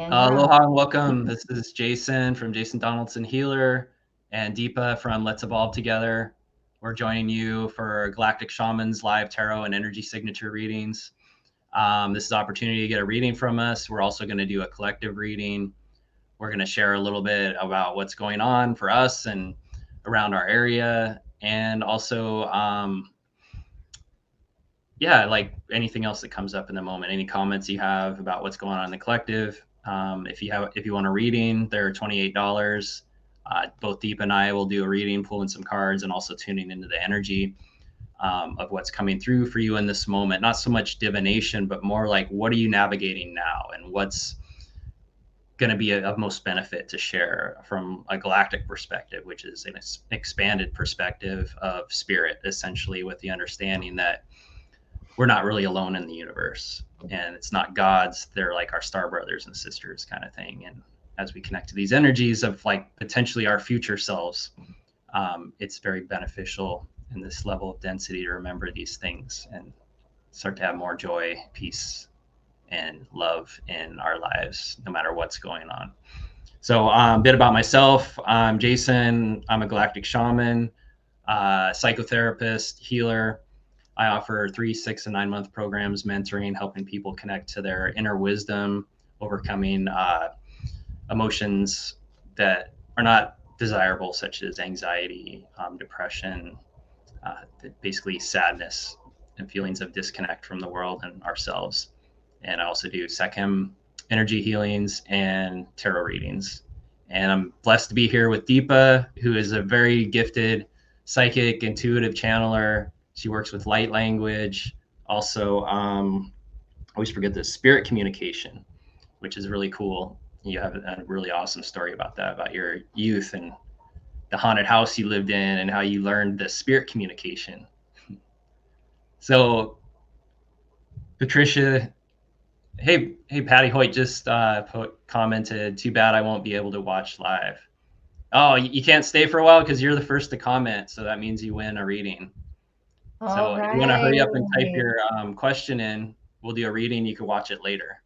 And you're on. Aloha and welcome. This is Jason from Jason Donaldson Healer and Deepa from Let's Evolve Together. We're joining you for Galactic Shaman's live tarot and energy signature readings. This is an opportunity to get a reading from us. We're also going to do a collective reading. We're going to share a little bit about what's going on for us and around our area, and also like anything else that comes up in the moment, any comments you have about what's going on in the collective. If you want a reading, they're $28. Both Deepa and I will do a reading, pulling some cards, and also tuning into the energy of what's coming through for you in this moment. Not so much divination, but more like what are you navigating now, and what's going to be of most benefit to share from a galactic perspective, which is an expanded perspective of spirit, essentially, with the understanding that we're not really alone in the universe, and it's not gods. They're like our star brothers and sisters kind of thing. And as we connect to these energies of like potentially our future selves, it's very beneficial in this level of density to remember these things and start to have more joy, peace, and love in our lives, no matter what's going on. So a bit about myself. I'm Jason. I'm a galactic shaman, psychotherapist, healer. I offer 3, 6, and 9-month programs, mentoring, helping people connect to their inner wisdom, overcoming emotions that are not desirable, such as anxiety, depression, basically sadness and feelings of disconnect from the world and ourselves. And I also do Sekhem energy healings and tarot readings. And I'm blessed to be here with Deepa, who is a very gifted psychic, intuitive channeler. She works with light language. Also, I always forget this, spirit communication, which is really cool. You have a really awesome story about that, about your youth and the haunted house you lived in and how you learned the spirit communication. So, Patricia, hey, Patty Hoyt just commented, too bad I won't be able to watch live. Oh, you can't stay for a while because you're the first to comment, so that means you win a reading. So if you want to hurry up and type your question in, we'll do a reading. You can watch it later.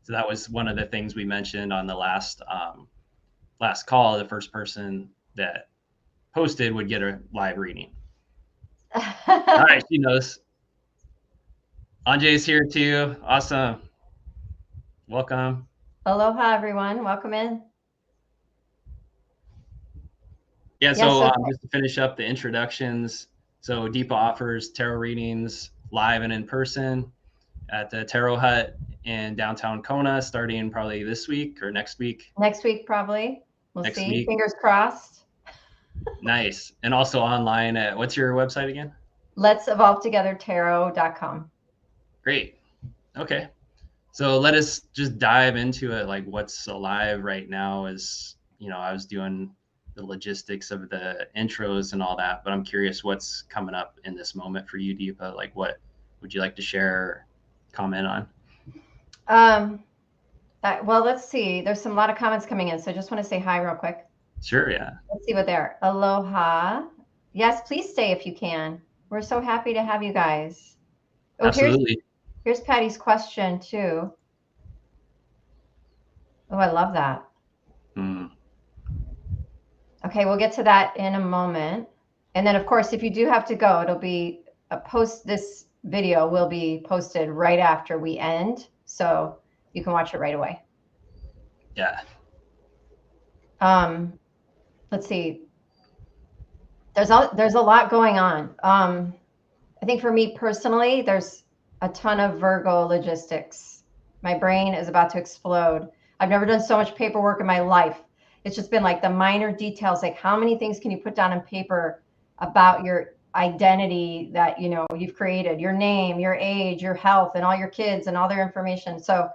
So that was one of the things we mentioned on the last call. The first person that posted would get a live reading. All right, she knows. Anjay's here too. Awesome. Welcome. Aloha, everyone. Welcome in. Yeah, so just to finish up the introductions. So Deepa offers tarot readings live and in person at the Tarot Hut in downtown Kona, starting probably this week or next week. Next week, probably. We'll see. Fingers crossed. Nice. And also online at, what's your website again? let'sevolvetogethertarot.com. Great. Okay. So let us just dive into it. Like what's alive right now is, I was doing the logistics of the intros and all that, but I'm curious what's coming up in this moment for you, Deepa. Like what would you like to share or comment on? Well, let's see. There's a lot of comments coming in, so I just want to say hi real quick. Sure, yeah. Let's see what they are. Aloha. Yes, please stay if you can. We're so happy to have you guys. Oh, absolutely. Here's Patty's question too. Oh, I love that. Okay, we'll get to that in a moment. And then, of course, if you do have to go, it'll be this video will be posted right after we end, so you can watch it right away. Yeah. Let's see. There's a lot going on. I think for me personally, there's a ton of Virgo logistics. My brain is about to explode. I've never done so much paperwork in my life. It's just been like the minor details, like how many things can you put down on paper about your identity that, you've created, your name, your age, your health, and all your kids and all their information. So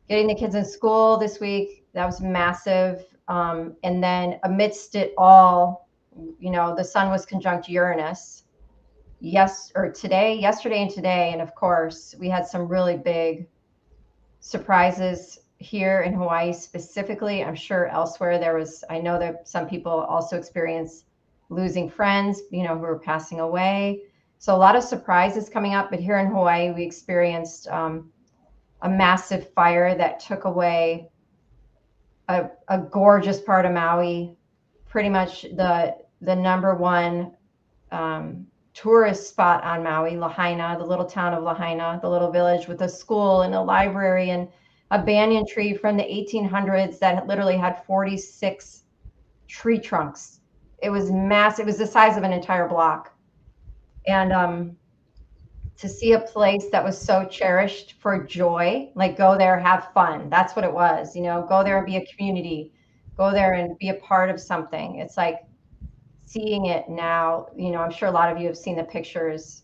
getting the kids in school this week, that was massive. And then amidst it all, the sun was conjunct Uranus yesterday and today. And of course, we had some really big surprises here in Hawaii specifically. I'm sure elsewhere I know that some people also experienced losing friends, who were passing away. So a lot of surprises coming up, but here in Hawaii, we experienced a massive fire that took away a gorgeous part of Maui, pretty much the number one tourist spot on Maui, Lahaina, the little town of Lahaina, the little village with a school and a library and a banyan tree from the 1800s that literally had 46 tree trunks. It was massive. It was the size of an entire block. And to see a place that was so cherished for joy, like go there, have fun. That's what it was, go there and be a community, go there and be a part of something. It's like seeing it now, I'm sure a lot of you have seen the pictures.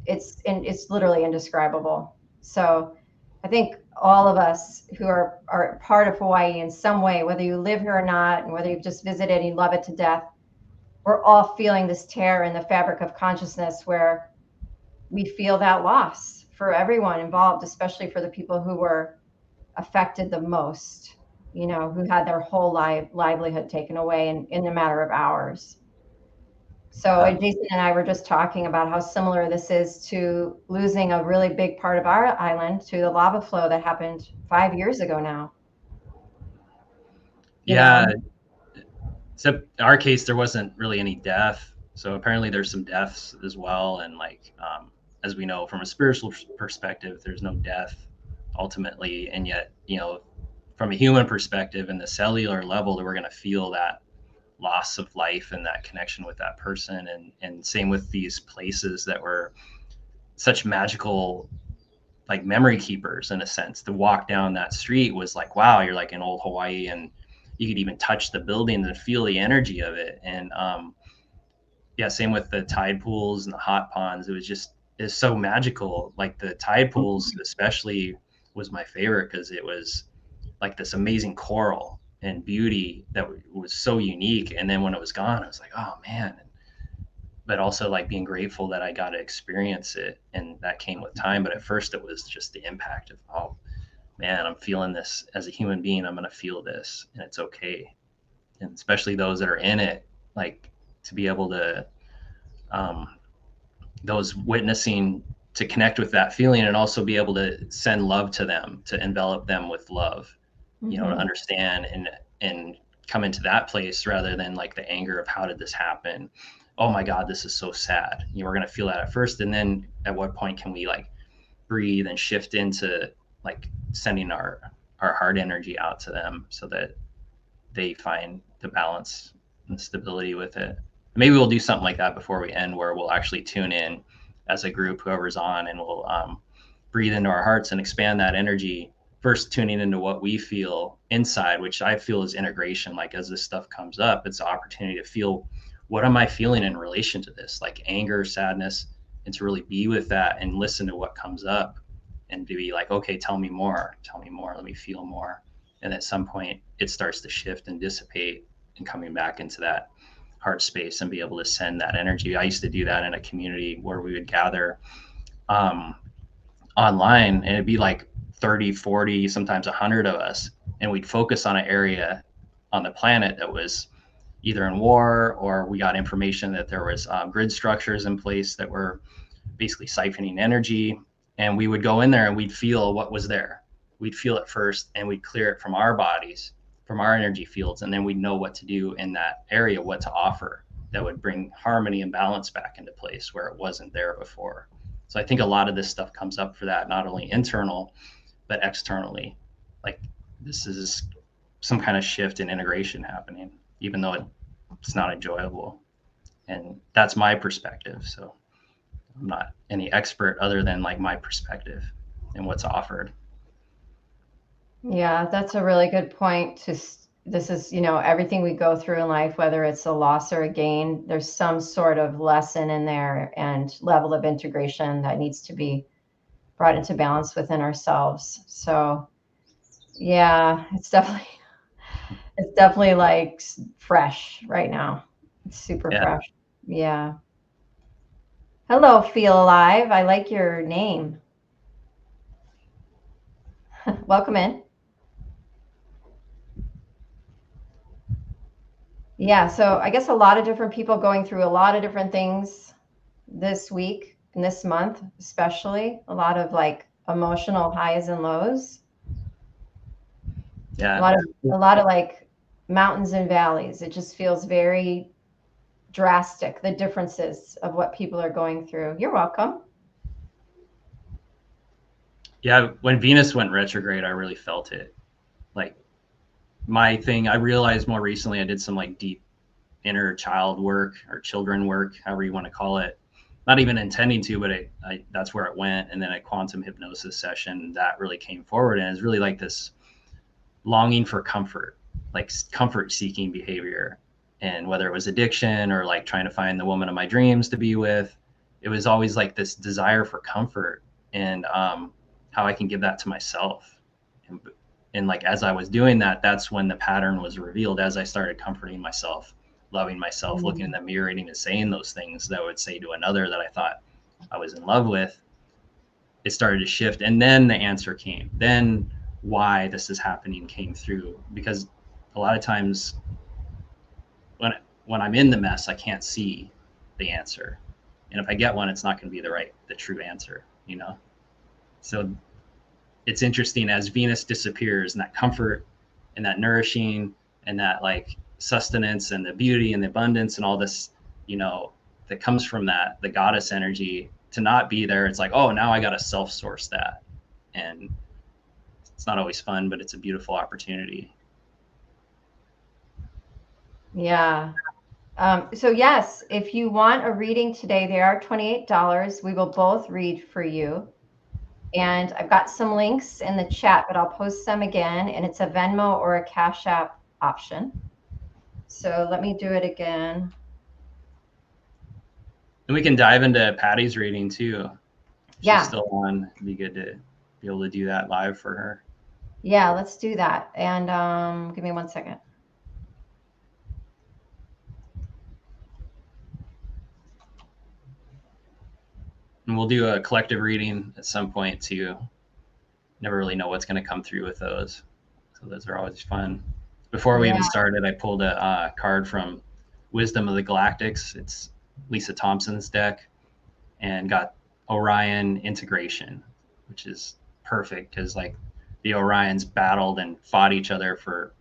It's literally indescribable. So I think all of us who are part of Hawaii in some way, whether you live here or not, and whether you've just visited and you love it to death, we're all feeling this tear in the fabric of consciousness where we feel that loss for everyone involved, especially for the people who were affected the most, who had their whole livelihood taken away in a matter of hours. So Jason and I were just talking about how similar this is to losing a really big part of our island to the lava flow that happened 5 years ago now. Yeah. Except in our case, there wasn't really any death. So apparently there's some deaths as well. And as we know, from a spiritual perspective, there's no death ultimately. And yet, from a human perspective and the cellular level, that we're going to feel that loss of life and that connection with that person. And same with these places that were such magical, like memory keepers in a sense. To walk down that street was like, wow, you're like in old Hawaii, and you could even touch the buildings and feel the energy of it. And same with the tide pools and the hot ponds. It's so magical. Like the tide pools especially was my favorite because it was like this amazing coral and beauty that was so unique. And then when it was gone, I was like, oh man. But also like being grateful that I got to experience it, and that came with time. But at first it was just the impact of, oh man, I'm feeling this as a human being. I'm going to feel this, and it's okay. And especially those that are in it, like to be able to, those witnessing, to connect with that feeling and also be able to send love to them, to envelop them with love, to understand and come into that place rather than like the anger of how did this happen? Oh my God, this is so sad. We're going to feel that at first. And then at what point can we like breathe and shift into like sending our heart energy out to them so that they find the balance and stability with it. Maybe we'll do something like that before we end, where we'll actually tune in as a group, whoever's on, and we'll breathe into our hearts and expand that energy, first tuning into what we feel inside, which I feel is integration. Like as this stuff comes up, it's an opportunity to feel, what am I feeling in relation to this, like anger, sadness, and to really be with that and listen to what comes up and to be like, okay, tell me more, let me feel more. And at some point it starts to shift and dissipate and coming back into that heart space and be able to send that energy. I used to do that in a community where we would gather online, and it'd be like 30, 40, sometimes 100 of us. And we'd focus on an area on the planet that was either in war, or we got information that there was grid structures in place that were basically siphoning energy. And we would go in there and we'd feel what was there. We'd feel it first, and we'd clear it from our bodies, from our energy fields. And then we'd know what to do in that area, what to offer that would bring harmony and balance back into place where it wasn't there before. So I think a lot of this stuff comes up for that, not only internal, but externally. Like this is some kind of shift in integration happening, even though it's not enjoyable. And that's my perspective. So I'm not any expert other than like my perspective and what's offered. Yeah, that's a really good point. This is, everything we go through in life, whether it's a loss or a gain, there's some sort of lesson in there and level of integration that needs to be brought into balance within ourselves. So yeah, it's definitely like fresh right now. It's super fresh. Yeah. Hello, Feel Alive. I like your name. Welcome in. Yeah, so I guess a lot of different people going through a lot of different things this week and this month, especially a lot of like emotional highs and lows. Yeah. A lot of like mountains and valleys. It just feels very drastic, the differences of what people are going through. You're welcome. Yeah, when Venus went retrograde, I really felt it. Like my thing, I realized more recently I did some like deep inner child work or children work, however you want to call it. Not even intending to, but that's where it went. And then a quantum hypnosis session that really came forward, and it's really like this longing for comfort, like comfort seeking behavior. And whether it was addiction or like trying to find the woman of my dreams to be with, it was always like this desire for comfort and how I can give that to myself. And like as I was doing that, that's when the pattern was revealed. As I started comforting myself, loving myself, looking in the mirror, and even saying those things that I would say to another that I thought I was in love with, it started to shift. And then the answer came. Then why this is happening came through, because a lot of times when I'm in the mess, I can't see the answer. And if I get one, it's not going to be the true answer, you know? So it's interesting as Venus disappears, and that comfort and that nourishing and that like sustenance and the beauty and the abundance and all this, you know, that comes from that, the goddess energy, to not be there. It's like, oh, now I got to self-source that. And it's not always fun, but it's a beautiful opportunity. Yeah. So yes, if you want a reading today, they are $28. We will both read for you. And I've got some links in the chat, but I'll post them again. And it's a Venmo or a Cash App option. So let me do it again. And we can dive into Patty's reading too. Yeah. She's still on. It'd be good to be able to do that live for her. Yeah, let's do that. And give me 1 second. And we'll do a collective reading at some point too. Never really know what's going to come through with those. So those are always fun. Before we even started, I pulled a card from Wisdom of the Galactics. It's Lisa Thompson's deck, and got Orion integration, which is perfect because like the Orions battled and fought each other for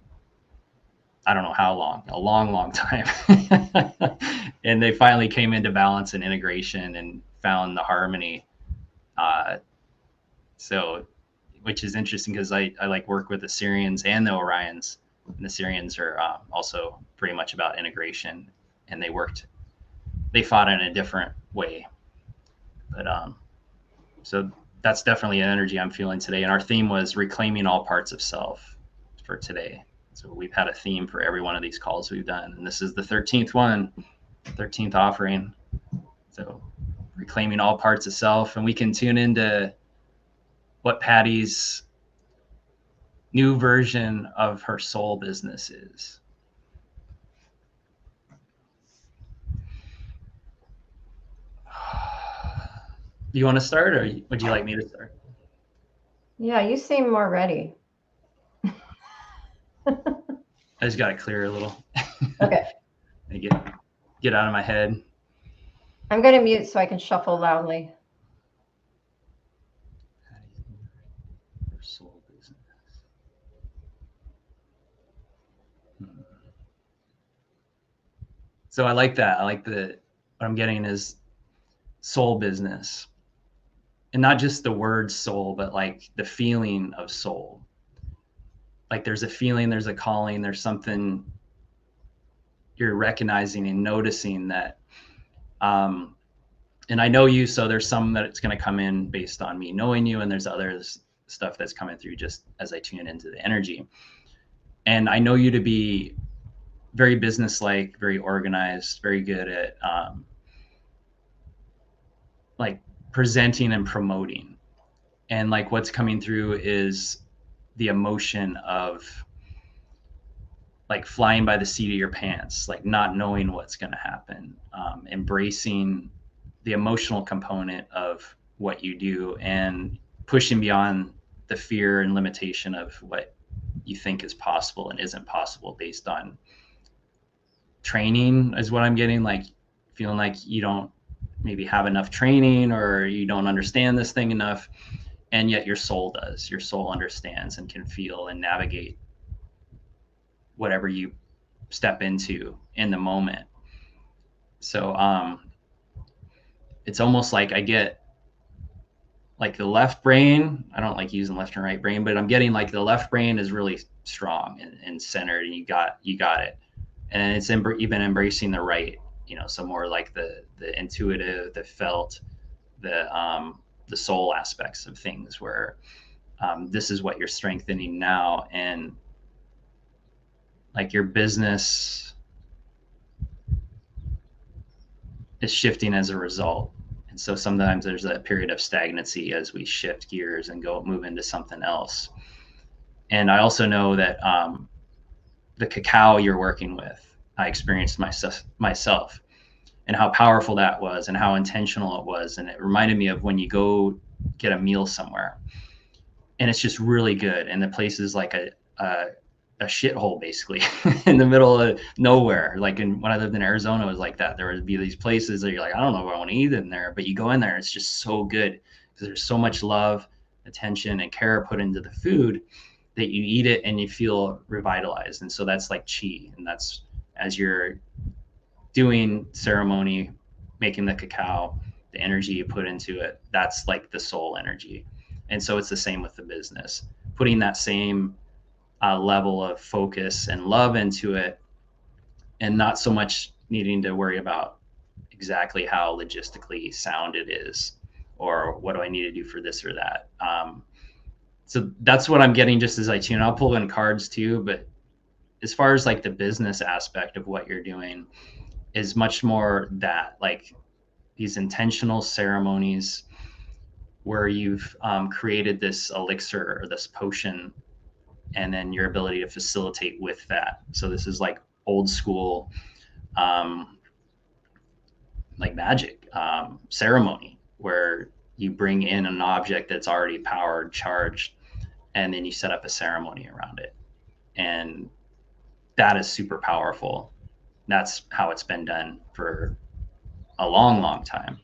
I don't know how long, a long time. And they finally came into balance and integration and found the harmony. So, which is interesting because I like work with the Syrians and the Orions. And the Syrians are also pretty much about integration, and they fought in a different way. But so that's definitely an energy I'm feeling today. And our theme was reclaiming all parts of self for today. So we've had a theme for every one of these calls we've done. And this is the 13th one, 13th offering. So reclaiming all parts of self. And we can tune into what Patty's new version of her soul business is. Do you want to start, or would you like me to start? Yeah, you seem more ready. I just got to clear a little. Okay. Get out of my head. I'm going to mute so I can shuffle loudly. Soul business. So I like that. I like what I'm getting is soul business. And not just the word soul, but like the feeling of soul. Like there's a feeling, there's a calling, there's something you're recognizing and noticing that. And I know you, so there's some that it's going to come in based on me knowing you, and there's other stuff that's coming through just as I tune into the energy. And I know you to be very business-like, very organized, very good at like presenting and promoting. And like what's coming through is the emotion of like flying by the seat of your pants, like not knowing what's going to happen, embracing the emotional component of what you do and pushing beyond the fear and limitation of what you think is possible and isn't possible based on training is what I'm getting, like feeling like you don't maybe have enough training or you don't understand this thing enough. and yet your soul does. Your soul understands and can feel and navigate whatever you step into in the moment. So it's almost like I get like the left brain. I don't like using left and right brain, but I'm getting like the left brain is really strong and centered, and you got it. And it's even embracing the right, so more like the intuitive, the felt, the soul aspects of things, where this is what you're strengthening now, and like your business is shifting as a result. And so sometimes there's that period of stagnancy as we shift gears and move into something else. And I also know that the cacao you're working with, I experienced myself and how powerful that was and how intentional it was. And it reminded me of when you go get a meal somewhere and it's just really good. And the place is like a shithole basically in the middle of nowhere. Like when I lived in Arizona, it was like that. There would be these places that you're like, I don't know if I want to eat in there, but you go in there, it's just so good because there's so much love, attention, and care put into the food that you eat it and you feel revitalized. And so that's like chi. And that's as you're doing ceremony, making the cacao, the energy you put into it, that's like the soul energy. And so it's the same with the business, putting that same level of focus and love into it, and not so much needing to worry about exactly how logistically sound it is, or what do I need to do for this or that. So that's what I'm getting just as I tune. I'll pull in cards too, but as far as like the business aspect of what you're doing is much more that like these intentional ceremonies where you've created this elixir or this potion, and then your ability to facilitate with that. So this is like old school, like magic ceremony, where you bring in an object that's already powered, charged, and then you set up a ceremony around it. And that is super powerful. That's how it's been done for a long, long time.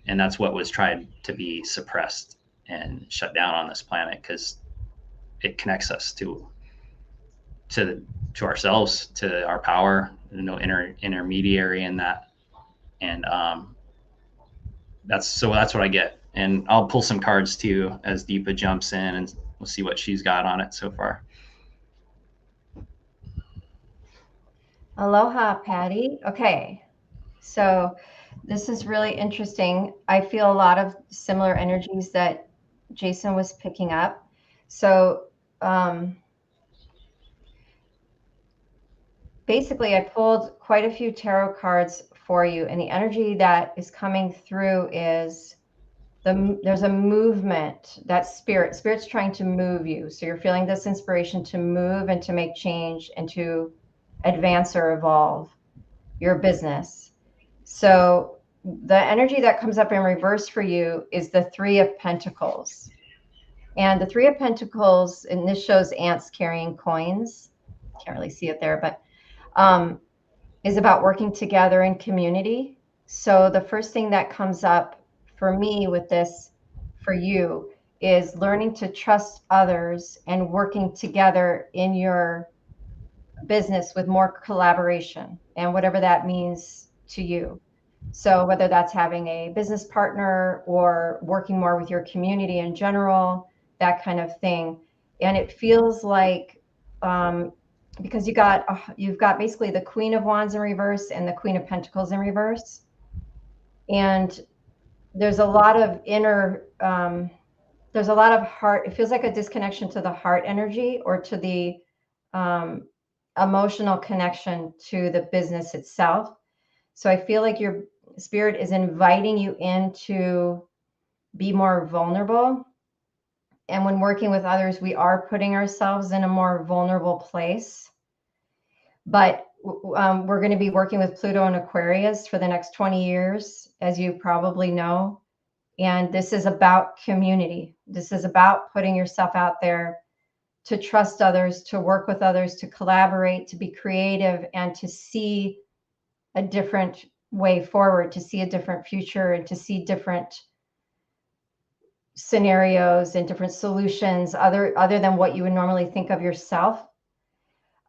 And that's what was tried to be suppressed and shut down on this planet, because it connects us to ourselves, to our power. No intermediary in that. And that's what I get. And I'll pull some cards too as Deepa jumps in, and we'll see what she's got on it so far. Aloha, Patty. Okay, so this is really interesting. I feel a lot of similar energies that Jason was picking up. So basically, I pulled quite a few tarot cards for you, and the energy that is coming through is there's a movement. That spirit's trying to move you. So you're feeling this inspiration to move and to make change and to advance or evolve your business. So the energy that comes up in reverse for you is the Three of Pentacles. And the Three of Pentacles, and this shows ants carrying coins. Can't really see it there, but is about working together in community. So the first thing that comes up for me with this, for you, is learning to trust others and working together in your business with more collaboration, and whatever that means to you. So whether that's having a business partner or working more with your community in general, that kind of thing. And it feels like because you've got basically the Queen of Wands in reverse and the Queen of Pentacles in reverse, and there's a lot of there's a lot of heart. It feels like a disconnection to the heart energy, or to the emotional connection to the business itself. So I feel like your spirit is inviting you in to be more vulnerable. And when working with others, we are putting ourselves in a more vulnerable place. But we're going to be working with Pluto and Aquarius for the next 20 years, as you probably know. And this is about community. This is about putting yourself out there, to trust others, to work with others, to collaborate, to be creative, and to see a different way forward, to see a different future, and to see different scenarios and different solutions other than what you would normally think of yourself.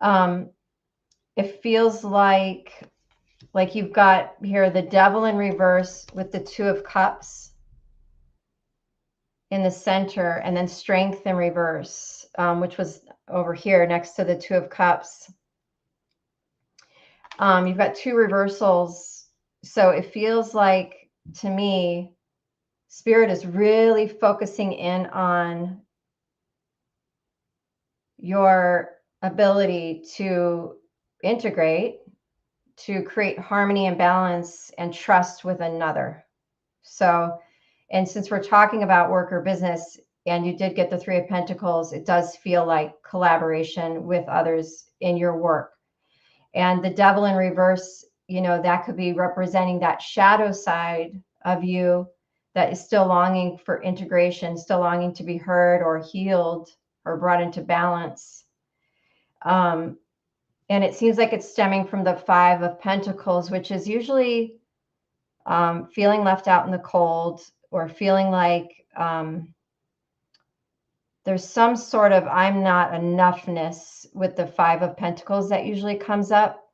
It feels like you've got here the Devil in reverse with the Two of Cups in the center, and then Strength in reverse, which was over here next to the Two of Cups. You've got two reversals. So it feels like, to me, Spirit is really focusing in on your ability to integrate, to create harmony and balance and trust with another. So, and since we're talking about work or business, and you did get the Three of Pentacles, it does feel like collaboration with others in your work. And the Devil in reverse, you know, that could be representing that shadow side of you that is still longing for integration, still longing to be heard or healed or brought into balance. And it seems like it's stemming from the Five of Pentacles, which is usually feeling left out in the cold, or feeling like there's some sort of I'm not enoughness with the Five of Pentacles that usually comes up.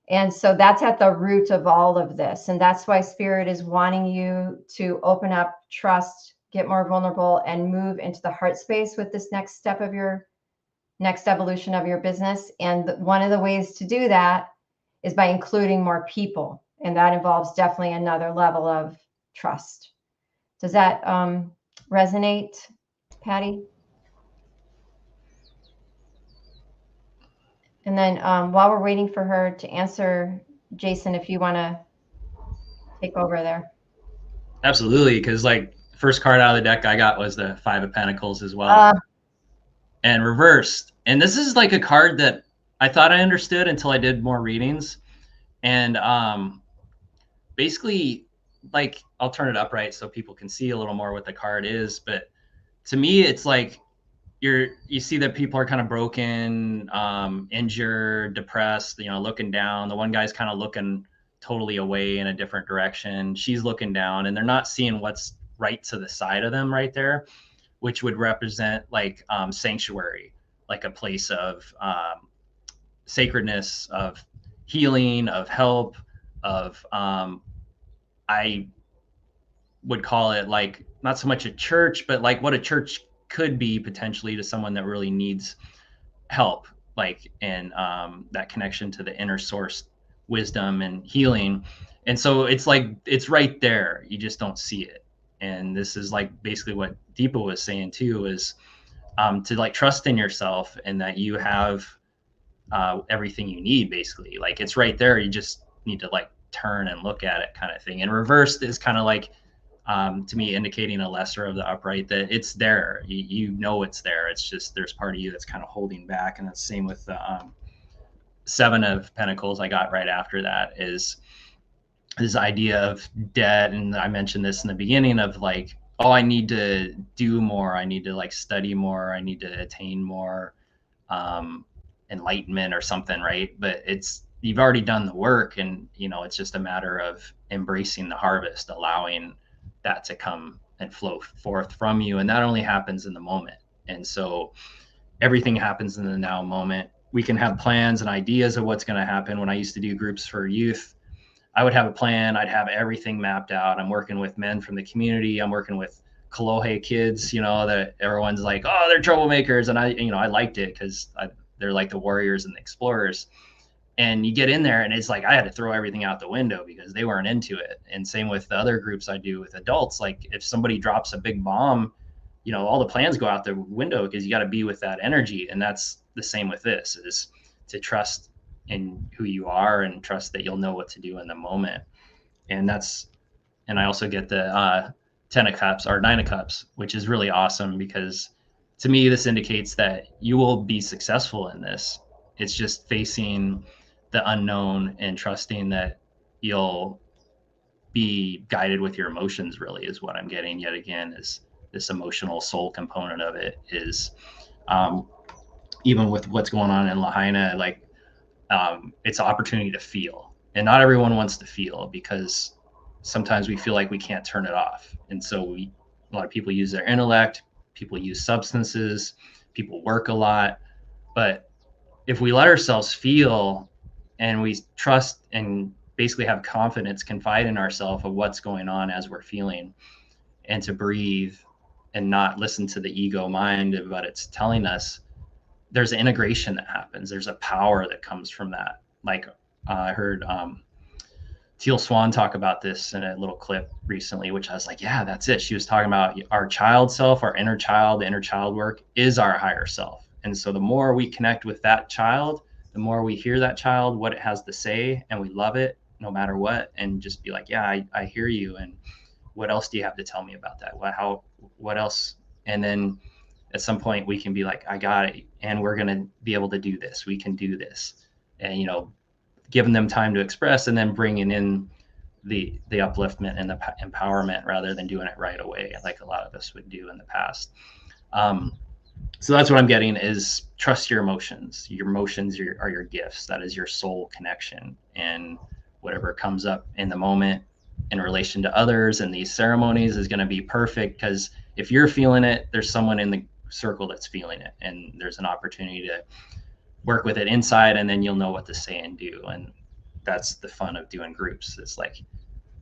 And so that's at the root of all of this. And that's why Spirit is wanting you to open up, trust, get more vulnerable, and move into the heart space with this next step of your next evolution of your business. And one of the ways to do that is by including more people. And that involves definitely another level of trust. Does that resonate, Patty? And then while we're waiting for her to answer, Jason, if you want to take over there. Absolutely, because like first card out of the deck I got was the Five of Pentacles as well, and reversed. And this is like a card that I thought I understood until I did more readings. And basically, like, I'll turn it upright so people can see a little more what the card is. But to me, it's like you see that people are kind of broken, injured, depressed, you know, looking down. The one guy's kind of looking totally away in a different direction. She's looking down, and they're not seeing what's right to the side of them right there, which would represent like sanctuary, like a place of sacredness, of healing, of help, of I would call it like not so much a church, but like what a church could be potentially to someone that really needs help, like, and that connection to the inner source wisdom and healing. And so it's like it's right there, you just don't see it. And this is like basically what Deepa was saying too, is to like trust in yourself, and that you have everything you need, basically. Like it's right there, you just need to like turn and look at it, kind of thing. And reversed is kind of like to me indicating a lesser of the upright, that it's there, you know it's there, it's just there's part of you that's kind of holding back. And that's the same with the Seven of Pentacles I got right after that, is this idea of debt. And I mentioned this in the beginning of like, oh, I need to do more, I need to like study more, I need to attain more enlightenment or something, right? But it's, you've already done the work, and you know it's just a matter of embracing the harvest, allowing that to come and flow forth from you. And that only happens in the moment. And so everything happens in the now moment. We can have plans and ideas of what's going to happen. When I used to do groups for youth, I would have a plan, I'd have everything mapped out. I'm working with men from the community, I'm working with Kolohe kids, you know, that everyone's like, oh, they're troublemakers. And I liked it because they're like the warriors and the explorers. And you get in there and it's like I had to throw everything out the window because they weren't into it. And same with the other groups I do with adults. Like if somebody drops a big bomb, you know, all the plans go out the window because you got to be with that energy. And that's the same with this, is to trust in who you are and trust that you'll know what to do in the moment. And that's, and I also get the Ten of Cups or Nine of Cups, which is really awesome because to me, this indicates that you will be successful in this. It's just facing the unknown and trusting that you'll be guided with your emotions, really, is what I'm getting yet again, is this emotional soul component of it. Is even with what's going on in Lahaina, like it's an opportunity to feel. And not everyone wants to feel, because sometimes we feel like we can't turn it off. And so A lot of people use their intellect, people use substances, people work a lot. But if we let ourselves feel and we trust and basically have confidence, confide in ourselves of what's going on as we're feeling, and to breathe and not listen to the ego mind of what it's telling us, there's an integration that happens. There's a power that comes from that. Like I heard Teal Swan talk about this in a little clip recently, which I was like, yeah, that's it. She was talking about our child self, our inner child. The inner child work is our higher self. And so the more we connect with that child, the more we hear that child, what it has to say, and we love it no matter what, and just be like, yeah, I hear you. And what else do you have to tell me about that? What else? And then at some point we can be like, I got it. And we're going to be able to do this. We can do this. And, giving them time to express, and then bringing in the upliftment and the empowerment rather than doing it right away, like a lot of us would do in the past. So that's what I'm getting is trust your emotions. Your emotions are your gifts. That is your soul connection. And whatever comes up in the moment in relation to others and these ceremonies is going to be perfect, because if you're feeling it, there's someone in the circle that's feeling it, and there's an opportunity to work with it inside, and then you'll know what to say and do. And that's the fun of doing groups. It's like,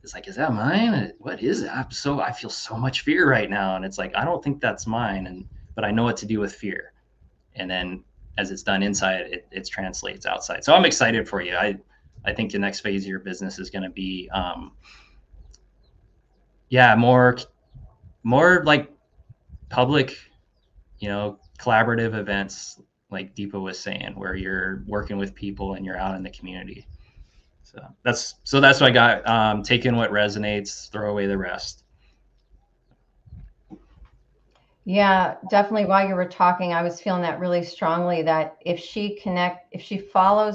is that mine? What is it? I feel so much fear right now. And it's like, I don't think that's mine. But I know what to do with fear. And then as it's done inside, it translates outside. So I'm excited for you. I think the next phase of your business is going to be, more like public, collaborative events, like Deepa was saying, where you're working with people and you're out in the community. So that's what I got. Take in what resonates, throw away the rest. Yeah, definitely. While you were talking, I was feeling that really strongly, that if you follow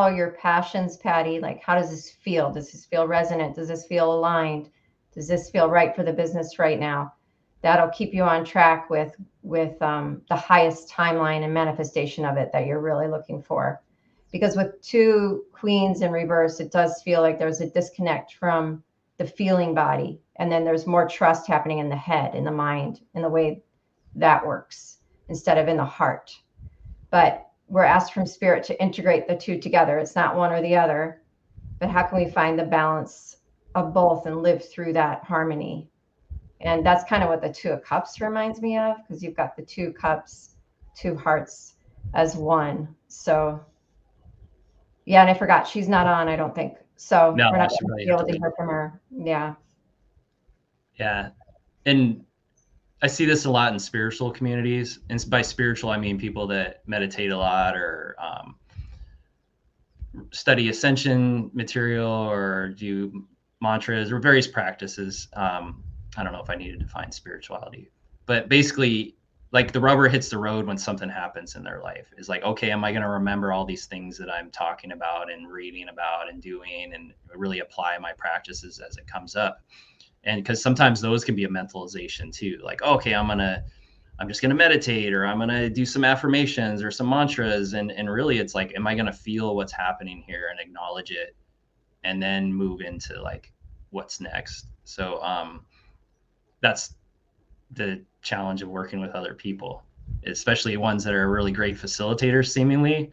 your passions, Patty, like, how does this feel? Does this feel resonant? Does this feel aligned? Does this feel right for the business right now? That'll keep you on track with the highest timeline and manifestation of it that you're really looking for. Because with two queens in reverse, it does feel like there's a disconnect from the feeling body. And then there's more trust happening in the head, in the mind, in the way that works, instead of in the heart. But we're asked from spirit to integrate the two together. It's not one or the other, but how can we find the balance of both and live through that harmony? And that's kind of what the Two of Cups reminds me of, because you've got the two cups, two hearts as one. So yeah, and I forgot, she's not on, I don't think. So No, we're not going to be able to hear from her. Yeah. Yeah. And I see this a lot in spiritual communities. And by spiritual, I mean people that meditate a lot, or study ascension material, or do mantras, or various practices. I don't know if I need to define spirituality, but basically, like, the rubber hits the road when something happens in their life. Is like, okay, am I going to remember all these things that I'm talking about and reading about and doing, and really apply my practices as it comes up? And because sometimes those can be a mentalization too, like, okay, I'm just going to meditate, or I'm going to do some affirmations or some mantras. And really it's like, am I going to feel what's happening here and acknowledge it, and then move into like what's next? So that's the challenge of working with other people, especially ones that are really great facilitators. Seemingly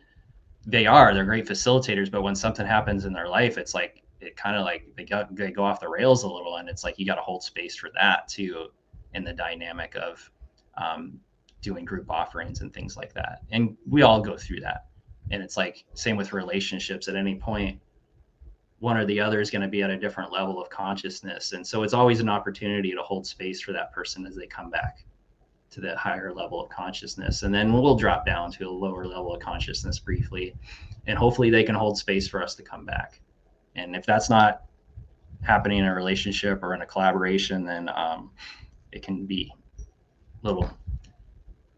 they're great facilitators, but when something happens in their life, it's like, it kind of like they go off the rails a little, and it's like you got to hold space for that too, in the dynamic of doing group offerings and things like that. And we all go through that. And it's like same with relationships. At any point, one or the other is going to be at a different level of consciousness, and so it's always an opportunity to hold space for that person as they come back to the higher level of consciousness. And then we'll drop down to a lower level of consciousness briefly, and hopefully they can hold space for us to come back. And if that's not happening in a relationship or in a collaboration, then it can be a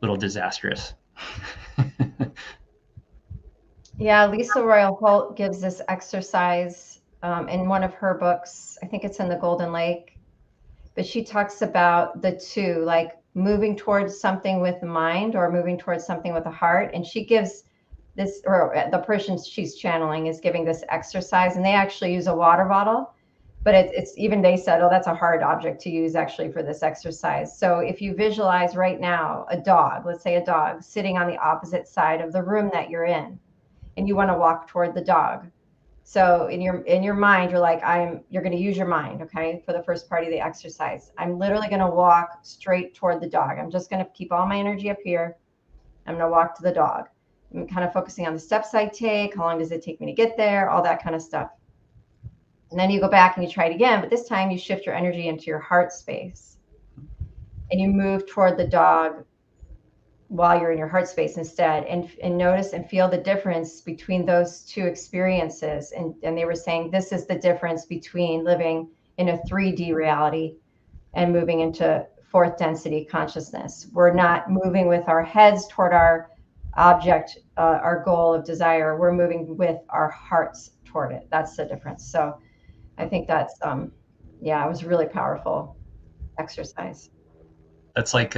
little disastrous. Yeah, Lisa Royal Holt gives this exercise in one of her books. I think it's in the Golden Lake, but she talks about the two, like moving towards something with the mind or moving towards something with the heart. And she gives this, or the person she's channeling is giving this exercise, and they actually use a water bottle, but it's even they said, oh, that's a hard object to use actually for this exercise. So if you visualize right now a dog, let's say a dog sitting on the opposite side of the room that you're in, and you want to walk toward the dog. So in your mind, you're like, you're going to use your mind, okay, for the first part of the exercise. I'm literally going to walk straight toward the dog. I'm just going to keep all my energy up here. I'm going to walk to the dog. I'm kind of focusing on the steps I take. How long does it take me to get there? All that kind of stuff. And then you go back and you try it again, but this time you shift your energy into your heart space and you move toward the dog while you're in your heart space instead, and notice and feel the difference between those two experiences. And they were saying this is the difference between living in a 3D reality and moving into fourth density consciousness. We're not moving with our heads toward our object, our goal of desire. We're moving with our hearts toward it. That's the difference. So I think that's, yeah, it was a really powerful exercise. That's like,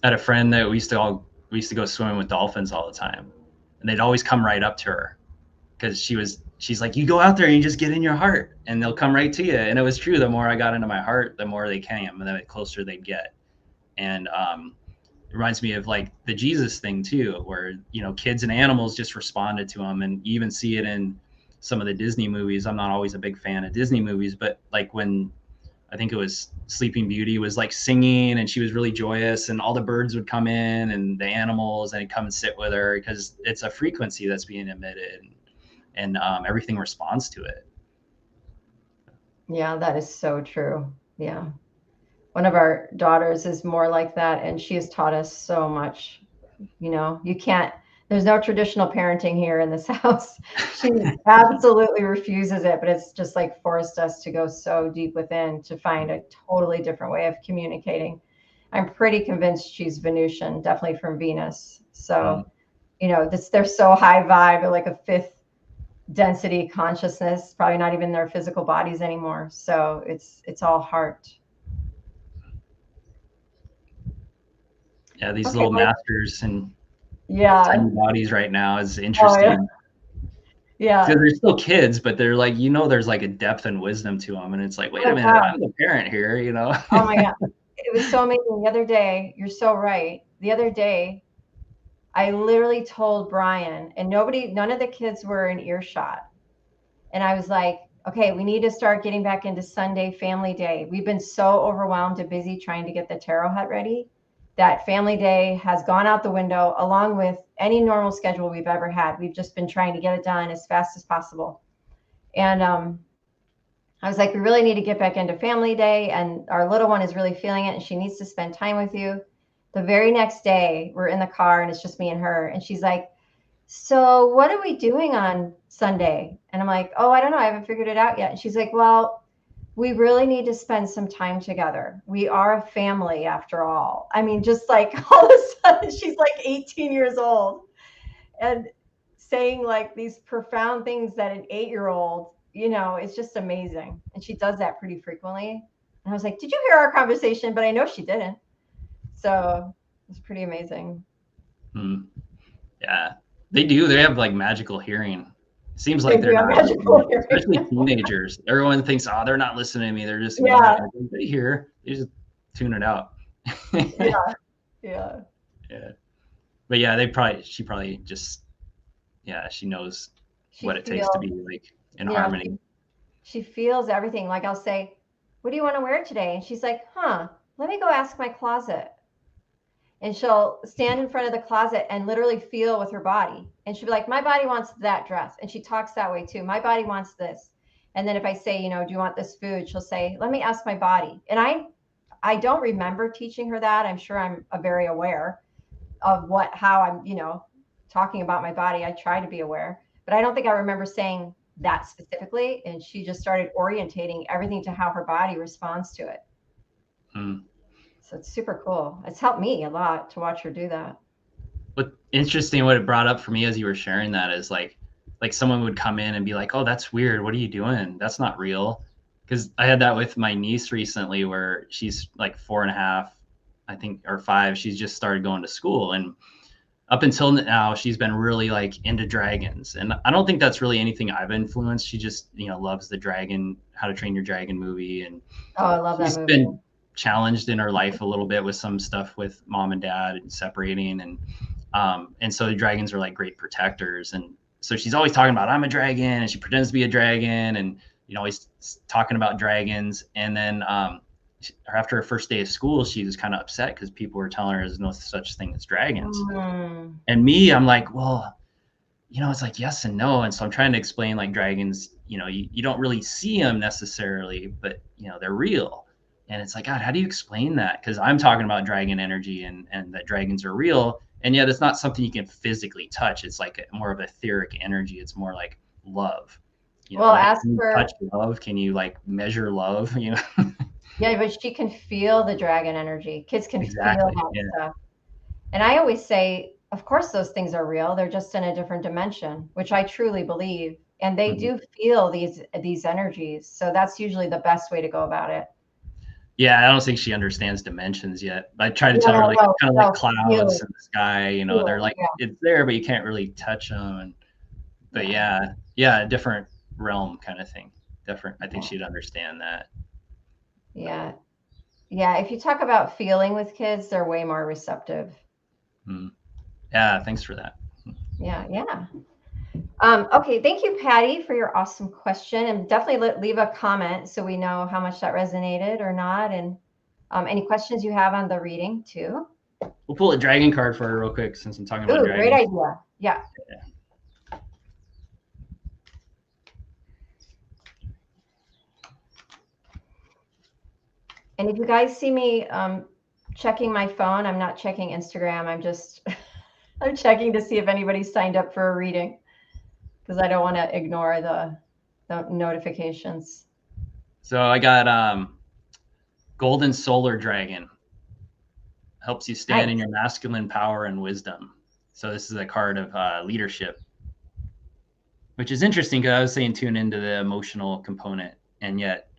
I had a friend that we used to go swimming with dolphins all the time, and they'd always come right up to her because she's like, you go out there and you just get in your heart and they'll come right to you. And it was true. The more I got into my heart, the more they came, and the closer they'd get. And it reminds me of like the Jesus thing too, where, you know, kids and animals just responded to him. And you even see it in some of the Disney movies. I'm not always a big fan of Disney movies, but like when I think it was Sleeping Beauty was like singing and she was really joyous, and all the birds would come in and the animals and come and sit with her because it's a frequency that's being emitted, and everything responds to it. Yeah, that is so true. Yeah. One of our daughters is more like that, and she has taught us so much. You know, there's no traditional parenting here in this house. She absolutely refuses it, but it's just like forced us to go so deep within to find a totally different way of communicating. I'm pretty convinced she's Venusian, definitely from Venus. So, you know, they're so high vibe, they're like a fifth density consciousness, probably not even their physical bodies anymore. So it's all heart. Yeah, these little masters and tiny bodies right now is interesting. Oh, yeah. Because they're still kids, but they're like, you know, there's like a depth and wisdom to them, and it's like, wait a minute, I'm the parent here, you know. Oh my God, it was so amazing. The other day, you're so right. The other day, I literally told Brian, and none of the kids were in earshot, and I was like, okay, we need to start getting back into Sunday family day. We've been so overwhelmed and busy trying to get the tarot hut ready that family day has gone out the window, along with any normal schedule we've ever had. We've just been trying to get it done as fast as possible. And I was like, we really need to get back into family day. And our little one is really feeling it, and she needs to spend time with you. The very next day, we're in the car and it's just me and her. And she's like, so what are we doing on Sunday? And I'm like, oh, I don't know. I haven't figured it out yet. And she's like, well, we really need to spend some time together. We are a family after all. I mean, just like all of a sudden, she's like 18 years old and saying like these profound things that an 8-year-old, you know, it's just amazing. And she does that pretty frequently. And I was like, did you hear our conversation? But I know she didn't. So it's pretty amazing. Yeah, they do. They have like magical hearing. Seems like they're not, especially teenagers. Everyone thinks, oh, they're not listening to me. They're just, they hear, they just tune it out. Yeah. But yeah, she probably just, she knows what it takes to be like in harmony. She feels everything. Like I'll say, what do you want to wear today? And she's like, let me go ask my closet. And she'll stand in front of the closet and literally feel with her body. And she'll be like, my body wants that dress. And she talks that way too. My body wants this. And then if I say, you know, do you want this food? She'll say, let me ask my body. And I don't remember teaching her that. I'm sure I'm very aware of how I'm, you know, talking about my body. I try to be aware, but I don't think I remember saying that specifically. And she just started orientating everything to how her body responds to it. So it's super cool. It's helped me a lot to watch her do that. But interesting, what it brought up for me as you were sharing that is like someone would come in and be like, oh, that's weird. What are you doing? That's not real. Because I had that with my niece recently, where she's like 4.5, I think, or 5. She's just started going to school. And up until now, she's been really like into dragons, and I don't think that's really anything I've influenced. She just, loves the dragon, How to Train Your Dragon movie, and Oh, I love that she's movie. been challenged in her life a little bit with some stuff with mom and dad and separating, and so the dragons are like great protectors, and so she's always talking about I'm a dragon, and she pretends to be a dragon, and always talking about dragons, and then after her first day of school, she was kind of upset because people were telling her there's no such thing as dragons. And me, I'm like, well, it's like yes and no. And so I'm trying to explain like dragons, you don't really see them necessarily, but they're real. And it's like, God, how do you explain that? Because I'm talking about dragon energy and that dragons are real. And yet it's not something you can physically touch. It's like more of etheric energy. It's more like love. Well, Like, ask can you her. touch love? Can you like measure love? Yeah, but she can feel the dragon energy. Kids can feel Exactly. that Yeah. stuff. And I always say, of course, those things are real. They're just in a different dimension, which I truly believe. And they Mhm. do feel these energies. So that's usually the best way to go about it. Yeah, I don't think she understands dimensions yet. I try to tell her No, like kind of like feel clouds it, in the sky, feel they're it. like it's there, but you can't really touch them. But Yeah, yeah, a different realm kind of thing. Different. I think yeah, she'd understand that. yeah, yeah. If you talk about feeling with kids, they're way more receptive. Mm. Yeah, thanks for that. Yeah, yeah. Okay, thank you, Patty, for your awesome question, and definitely leave a comment so we know how much that resonated or not, and any questions you have on the reading too. We'll pull a dragon card for her real quick since I'm talking about Ooh, great dragons. idea. Yeah. And if you guys see me checking my phone, I'm not checking Instagram. I'm just I'm checking to see if anybody signed up for a reading because I don't want to ignore the notifications. So I got golden solar dragon. Helps you stand in Nice. your masculine power and wisdom. So this is a card of leadership, which is interesting because I was saying tune into the emotional component, and yet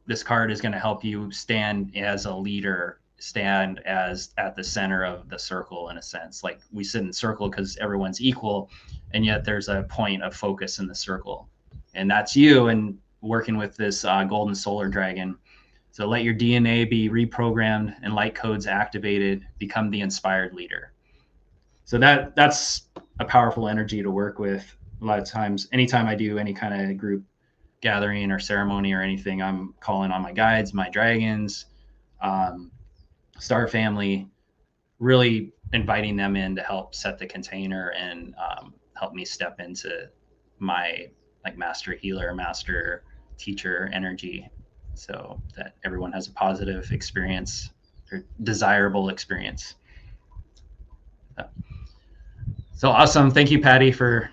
this card is going to help you stand as a leader, stand as at the center of the circle in a sense. Like we sit in the circle because everyone's equal, and yet there's a point of focus in the circle, and that's you. And working with this golden solar dragon. So let your DNA be reprogrammed and light codes activated. Become the inspired leader. So that's a powerful energy to work with. A lot of times, anytime I do any kind of group gathering or ceremony or anything, I'm calling on my guides, my dragons, star family, really inviting them in to help set the container and help me step into my like master healer, master teacher energy, so that everyone has a positive experience or desirable experience. So awesome. Thank you, Patty, for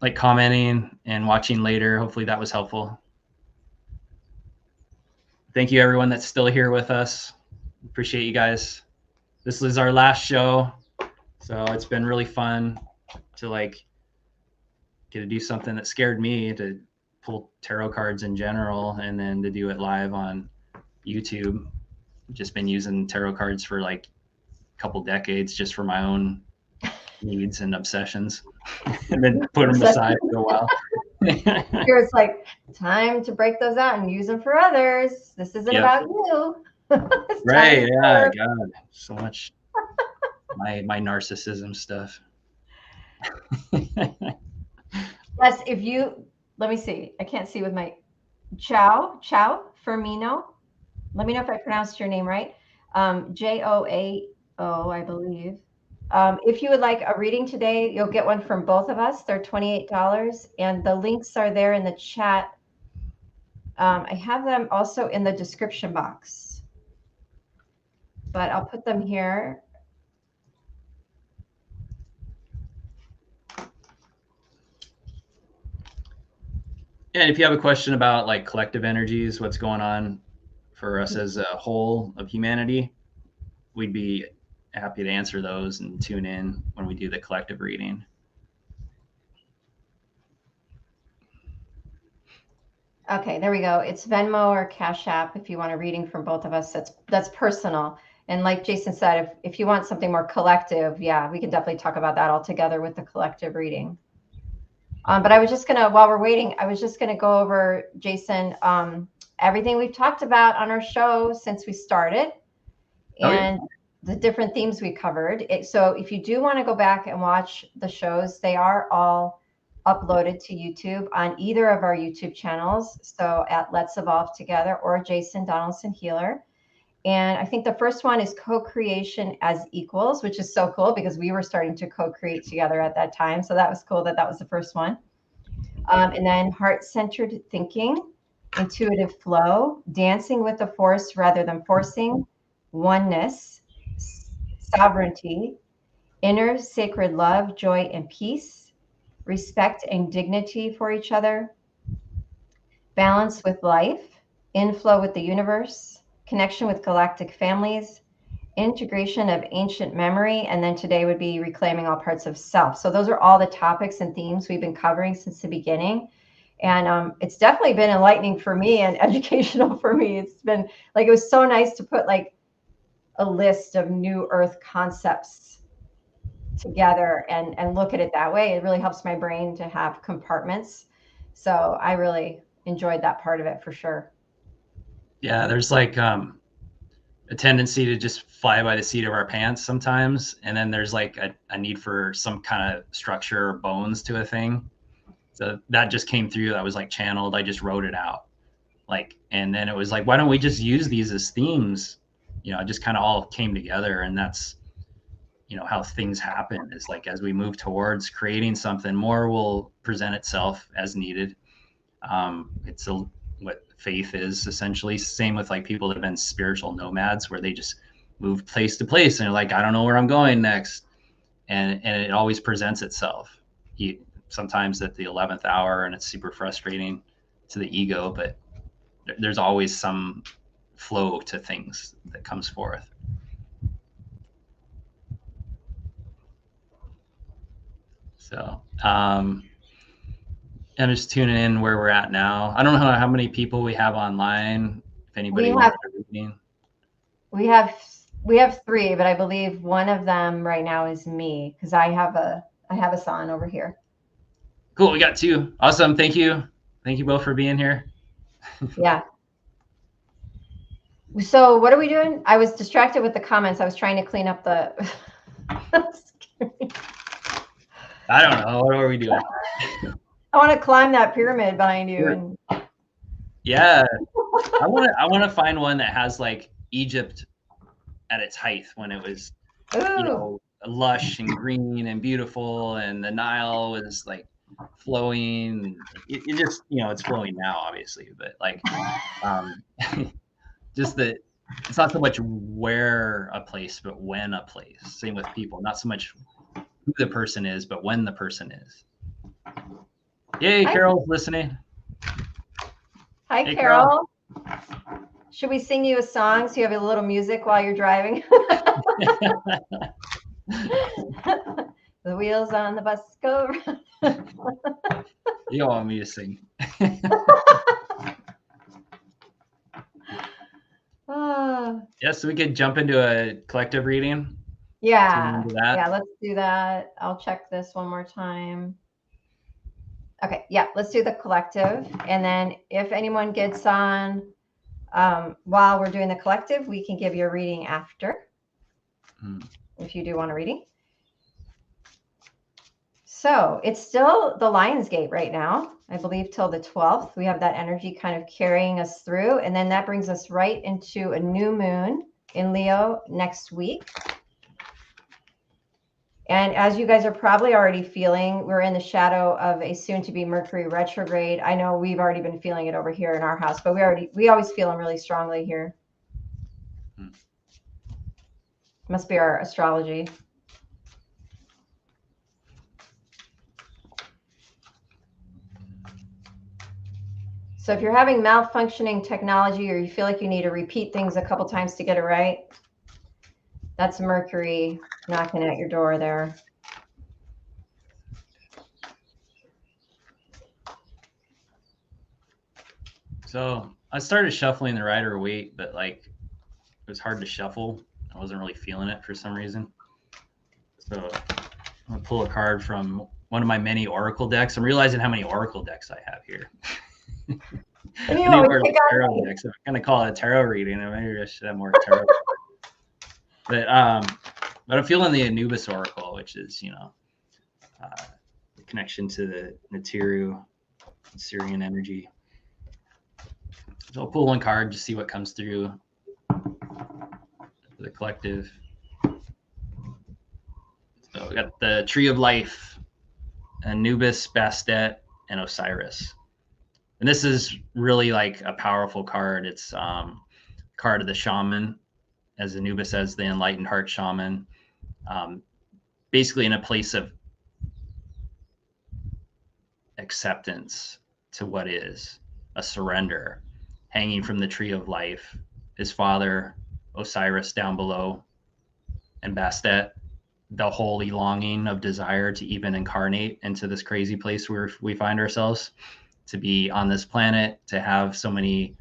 like commenting and watching later. Hopefully that was helpful. Thank you everyone that's still here with us. Appreciate you guys. This is our last show, so it's been really fun to like get to do something that scared me, to pull tarot cards in general, and then to do it live on YouTube. Just been using tarot cards for like a couple decades just for my own needs and obsessions, and then put them aside for a while. Here it's like time to break those out and use them for others. This isn't Yep. about you. Right. Yeah. God, so much my narcissism stuff. Yes, if you let me see. I can't see with my Ciao Firmino. Let me know if I pronounced your name right. Joao, I believe. If you would like a reading today, you'll get one from both of us. They're $28, and the links are there in the chat. I have them also in the description box, but I'll put them here. And if you have a question about like collective energies, what's going on for us as a whole of humanity, we'd be happy to answer those and tune in when we do the collective reading. Okay, there we go. It's Venmo or Cash App if you want a reading from both of us. That's personal. And like Jason said, if you want something more collective, yeah, we can definitely talk about that all together with the collective reading. But I was just gonna, while we're waiting, I was just gonna go over, Jason, everything we've talked about on our show since we started, and the different themes we covered. So if you do want to go back and watch the shows, they are all uploaded to YouTube on either of our YouTube channels. So at Let's Evolve Together or Jason Donaldson Healer. And I think the first one is co-creation as equals, which is so cool because we were starting to co-create together at that time. So that was cool that that was the first one. And then heart-centered thinking, intuitive flow, dancing with the force rather than forcing, oneness, sovereignty, inner sacred love, joy, and peace, respect and dignity for each other, balance with life, inflow with the universe, connection with galactic families, integration of ancient memory, and then today would be reclaiming all parts of self. So those are all the topics and themes we've been covering since the beginning. And it's definitely been enlightening for me and educational for me. It's been like, it was so nice to put like a list of new earth concepts together and look at it that way. It really helps my brain to have compartments. So I really enjoyed that part of it for sure. Yeah, there's like a tendency to just fly by the seat of our pants sometimes, and then there's like a need for some kind of structure or bones to a thing. So that just came through. That was like channeled. I just wrote it out, like, and then it was like, why don't we just use these as themes? You know, it just kind of all came together, and that's, you know, how things happen. Is like as we move towards creating something, more will present itself as needed. It's what faith is essentially. Same with like people that have been spiritual nomads, where they just move place to place and they're like, I don't know where I'm going next, and it always presents itself. Sometimes at the 11th hour, and it's super frustrating to the ego, but there's always some flow to things that comes forth. So I'm just tuning in where we're at now. I don't know how many people we have online. If anybody wants to read. We have three, but I believe one of them right now is me because I have a son over here. Cool, we got two. Awesome, thank you both for being here. Yeah. So what are we doing? I was distracted with the comments. I was trying to clean up the. I don't know. What are we doing? I want to climb that pyramid behind you. And... Yeah, I want to find one that has like Egypt at its height when it was, you know, lush and green and beautiful, and the Nile was like flowing. It just, you know, it's flowing now, obviously, but like, just that it's not so much where a place, but when a place. Same with people, not so much who the person is, but when the person is. Yay, Carol's listening. Hi, hey, Carol. Should we sing you a song so you have a little music while you're driving? The wheels on the bus go round. You don't want me to sing. Yeah, so we could jump into a collective reading. Yeah, yeah, let's do that. I'll check this one more time. Okay, yeah, let's do the collective. And then if anyone gets on while we're doing the collective, we can give you a reading after, if you do want a reading. So it's still the Lion's Gate right now, I believe, till the 12th. We have that energy kind of carrying us through. And then that brings us right into a new moon in Leo next week. And as you guys are probably already feeling, we're in the shadow of a soon-to-be Mercury retrograde. I know we've already been feeling it over here in our house, but we always feel them really strongly here. Must be our astrology. So if you're having malfunctioning technology, or you feel like you need to repeat things a couple times to get it right, that's Mercury knocking at your door there. So I started shuffling the Rider-Waite, but like it was hard to shuffle. I wasn't really feeling it for some reason. So I'm gonna pull a card from one of my many Oracle decks. I'm realizing how many Oracle decks I have here. I knew I need it would more pick tarot on me. decks. I'm gonna call it a tarot reading. Maybe I should have more tarot. But I'm feeling the Anubis Oracle, which is, you know, the connection to the Neteru, Syrian energy. So I'll pull one card to see what comes through for the collective. So we got the Tree of Life, Anubis, Bastet, and Osiris. And this is really like a powerful card. It's card of the Shaman, as Anubis as the enlightened heart shaman. Basically in a place of acceptance to what is, a surrender, hanging from the Tree of Life. His father, Osiris, down below, and Bastet, the holy longing of desire to even incarnate into this crazy place where we find ourselves, to be on this planet, to have so many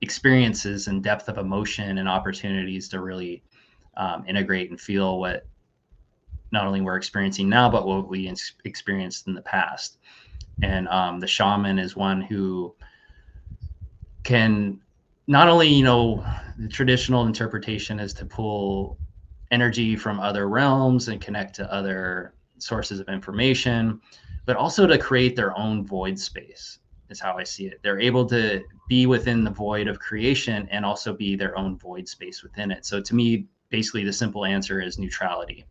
experiences and depth of emotion and opportunities to really integrate and feel what not only we're experiencing now, but what we experienced in the past. And the shaman is one who can not only, you know, the traditional interpretation is to pull energy from other realms and connect to other sources of information, but also to create their own void space is how I see it. They're able to be within the void of creation and also be their own void space within it. So to me, basically the simple answer is neutrality.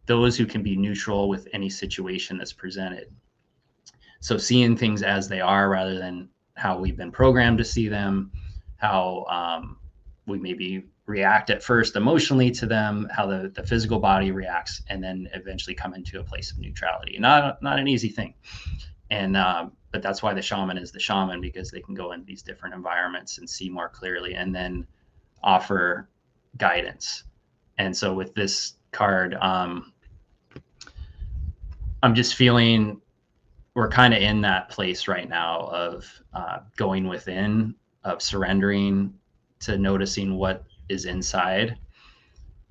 Those who can be neutral with any situation that's presented. So seeing things as they are rather than how we've been programmed to see them, how we maybe react at first emotionally to them, how the physical body reacts, and then eventually come into a place of neutrality. Not an easy thing. And but that's why the shaman is the shaman, because they can go into these different environments and see more clearly and then offer guidance. And so with this card, I'm just feeling we're kind of in that place right now of going within, of surrendering to noticing what is inside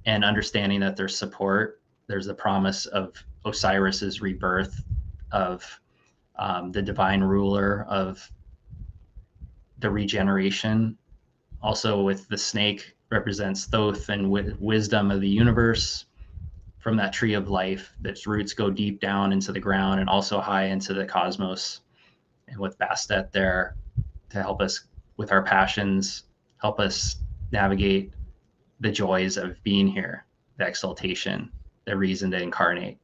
and understanding that there's support. There's the promise of Osiris's rebirth, of the divine ruler, of the regeneration. Also, with the snake represents Thoth and wisdom of the universe. From that tree of life, its roots go deep down into the ground and also high into the cosmos. And with Bastet there to help us with our passions, help us navigate the joys of being here, the exaltation, the reason to incarnate.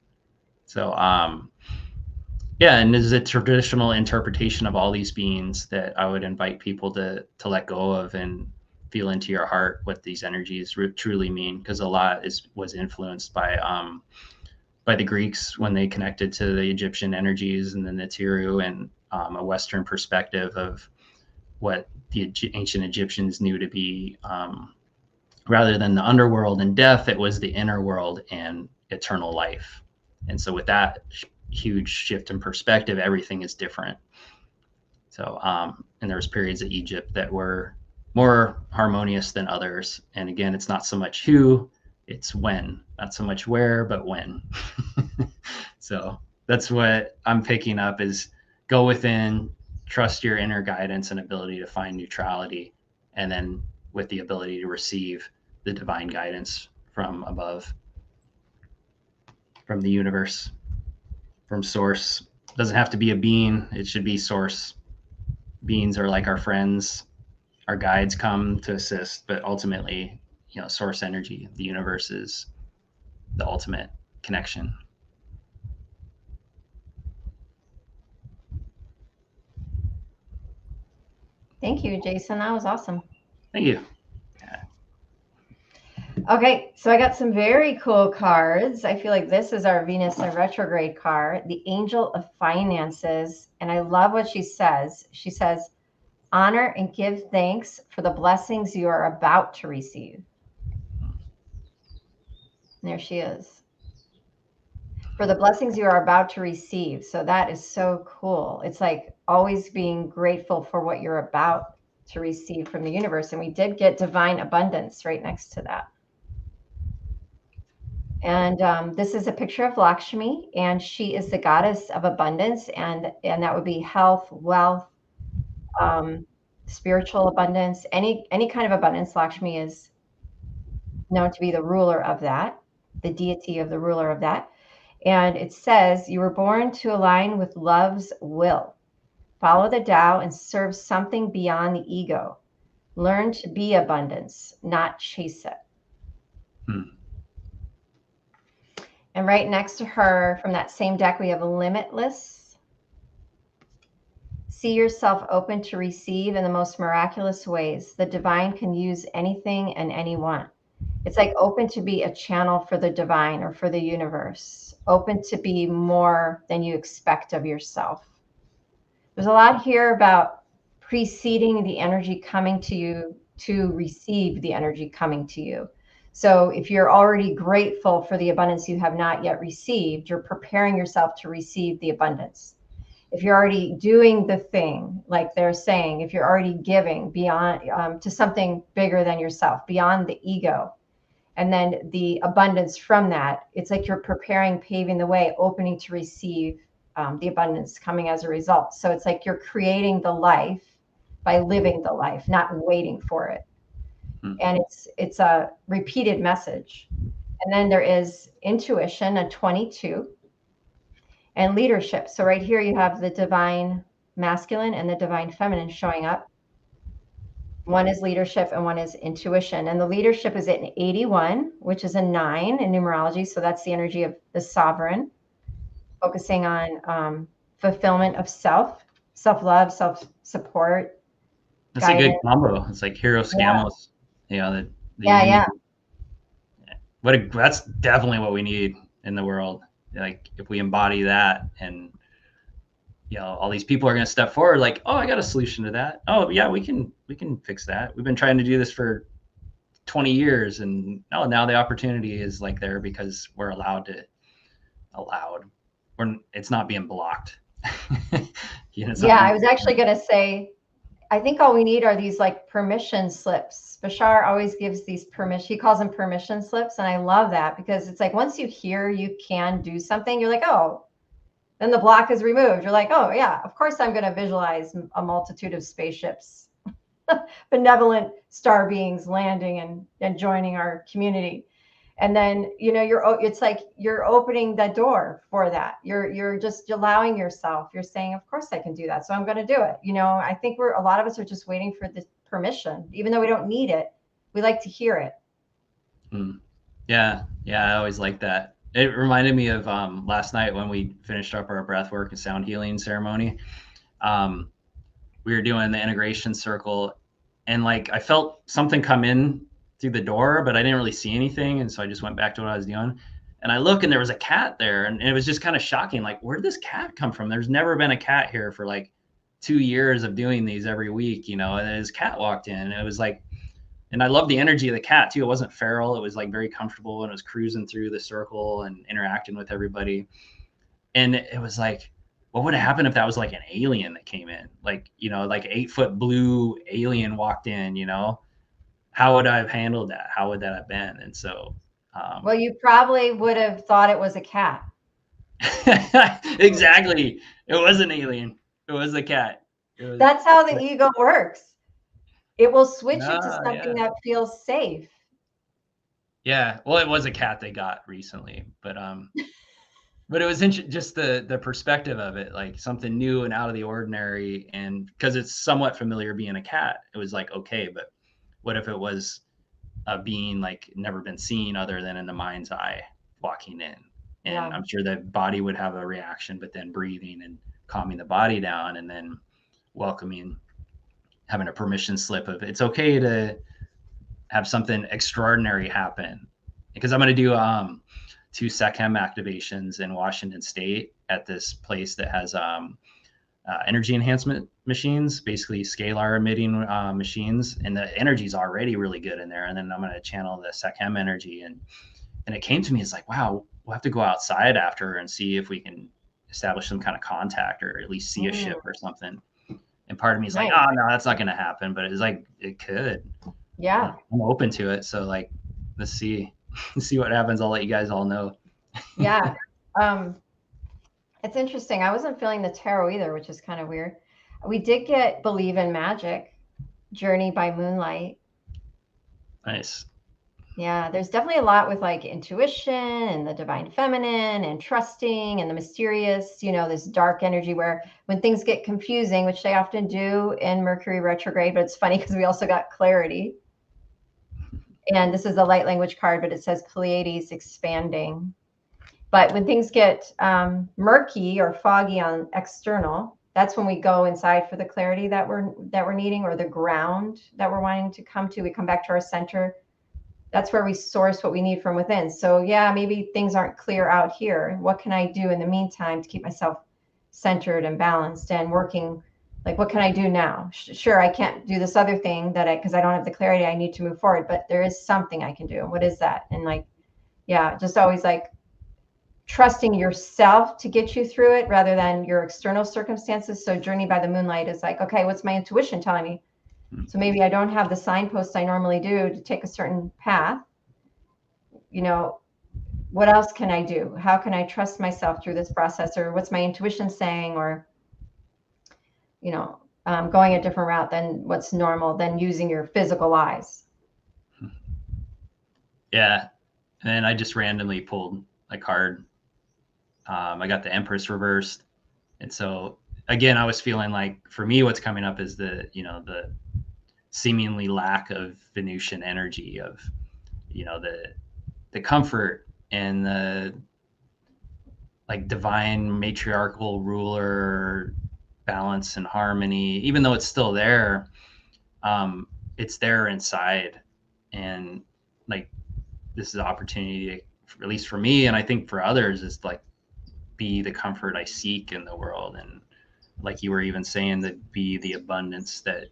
So, yeah, and there's a traditional interpretation of all these beings that I would invite people to let go of and feel into your heart what these energies truly mean, because a lot was influenced by the Greeks when they connected to the Egyptian energies and the Neteru, and a Western perspective of what the ancient Egyptians knew to be, rather than the underworld and death, it was the inner world and eternal life. And so with that huge shift in perspective, everything is different. So, and there was periods of Egypt that were more harmonious than others. And again, it's not so much who, it's when, not so much where, but when. So that's what I'm picking up is go within, trust your inner guidance and ability to find neutrality, and then with the ability to receive the divine guidance from above, from the universe, from source. It doesn't have to be a being, it should be source. Beings are like our friends, our guides come to assist, but ultimately, you know, source energy, the universe is the ultimate connection. Thank you, Jason. That was awesome. Thank you. Okay, so I got some very cool cards. I feel like this is our Venus in retrograde card, the Angel of Finances. And I love what she says. She says, honor and give thanks for the blessings you are about to receive. And there she is. for the blessings you are about to receive. So that is so cool. It's like always being grateful for what you're about to receive from the universe. And we did get divine abundance right next to that. And this is a picture of Lakshmi, and she is the goddess of abundance, and that would be health, wealth, spiritual abundance, any kind of abundance. Lakshmi is known to be the ruler of that, the deity of the ruler of that. And it says, you were born to align with love's will. Follow the Tao and serve something beyond the ego. Learn to be abundance, not chase it. And right next to her, from that same deck, we have limitless. See yourself open to receive in the most miraculous ways. The divine can use anything and anyone. It's like open to be a channel for the divine or for the universe. Open to be more than you expect of yourself. There's a lot here about preceding the energy coming to you to receive the energy coming to you. So if you're already grateful for the abundance you have not yet received, you're preparing yourself to receive the abundance. If you're already doing the thing, like they're saying, if you're already giving beyond to something bigger than yourself, beyond the ego, and then the abundance from that, it's like you're preparing, paving the way, opening to receive the abundance coming as a result. So it's like you're creating the life by living the life, not waiting for it. And it's a repeated message. And then there is intuition, a 22, and leadership. So right here you have the divine masculine and the divine feminine showing up. One is leadership and one is intuition. And the leadership is at 81, which is a 9 in numerology. So that's the energy of the sovereign, focusing on fulfillment of self-love, self-support. That's guidance. A good combo. It's like hero scamos. Yeah. Yeah. That's definitely what we need in the world. Like if we embody that, and all these people are going to step forward like, oh, I got a solution to that. Oh yeah, we can fix that. We've been trying to do this for 20 years, and now the opportunity is like there because we're it's not being blocked. I was actually going to say, I think all we need are these like permission slips. Bashar always gives these permission. He calls them permission slips. And I love that because it's like, once you hear you can do something, you're like, oh, then the block is removed. You're like, oh yeah, of course I'm going to visualize a multitude of spaceships, benevolent star beings landing and joining our community. And then, it's like you're opening the door for that. You're just allowing yourself. You're saying, of course I can do that. So I'm going to do it. I think a lot of us are just waiting for this permission, even though we don't need it. We like to hear it. Yeah. I always like that. It reminded me of last night when we finished up our breath work and sound healing ceremony. We were doing the integration circle, and like I felt something come in through the door, but I didn't really see anything. And so I just went back to what I was doing. And I look and there was a cat there, and it was just kind of shocking. Like, where did this cat come from? There's never been a cat here for like 2 years of doing these every week, and his cat walked in, and it was like, and I love the energy of the cat too. It wasn't feral. It was like very comfortable, and it was cruising through the circle and interacting with everybody. And it was like, what would have happened if that was like an alien that came in? Like, like 8-foot blue alien walked in, how would I have handled that? How would that have been? And so, well, you probably would have thought it was a cat. Exactly. It was an alien. It was a cat. That's how the ego works. It will switch it to something that feels safe. Yeah. Well, it was a cat they got recently, but it was just the perspective of it, like something new and out of the ordinary. And because it's somewhat familiar being a cat, it was like, okay, but what if it was a being like never been seen other than in the mind's eye walking in? And I'm sure the body would have a reaction, but then breathing and calming the body down, and then welcoming, having a permission slip of it's okay to have something extraordinary happen. Because I'm going to do 2 SecChem activations in Washington State at this place that has energy enhancement machines, basically scalar emitting machines, and the energy is already really good in there. And then I'm going to channel the SecChem energy, and And it came to me, it's like, wow, we'll have to go outside after and see if we can establish some kind of contact or at least see a ship or something. And part of me is like, oh no, that's not going to happen. But it's like, it could. Yeah. I'm open to it. So like, let's see what happens. I'll let you guys all know. Yeah. It's interesting. I wasn't feeling the tarot either, which is kind of weird. We did get Believe in Magic, Journey by Moonlight. Nice. Yeah, there's definitely a lot with like intuition and the divine feminine and trusting and the mysterious, this dark energy where when things get confusing, which they often do in Mercury retrograde, but it's funny because we also got clarity. And this is a light language card, but it says Pleiades expanding. But when things get murky or foggy on external, that's when we go inside for the clarity that we're needing, or the ground that we're wanting to come to. We come back to our center. That's where we source what we need from within. So yeah, maybe things aren't clear out here. What can I do in the meantime to keep myself centered and balanced and working? Like, what can I do now? Sure, I can't do this other thing because I don't have the clarity I need to move forward, but there is something I can do. What is that? And like, yeah, just always like trusting yourself to get you through it rather than your external circumstances. So Journey by the Moonlight is like, okay, what's my intuition telling me? So maybe I don't have the signposts I normally do to take a certain path. What else can I do? How can I trust myself through this process? Or what's my intuition saying? Or, going a different route than what's normal, than using your physical eyes. Yeah. And then I just randomly pulled a card. I got the Empress reversed. And so again, I was feeling like, for me, what's coming up is the seemingly lack of Venusian energy of, the comfort and the like divine matriarchal ruler balance and harmony, even though it's still there, it's there inside. And like, this is an opportunity to, at least for me, and I think for others, is like be the comfort I seek in the world. And like you were even saying, that be the abundance that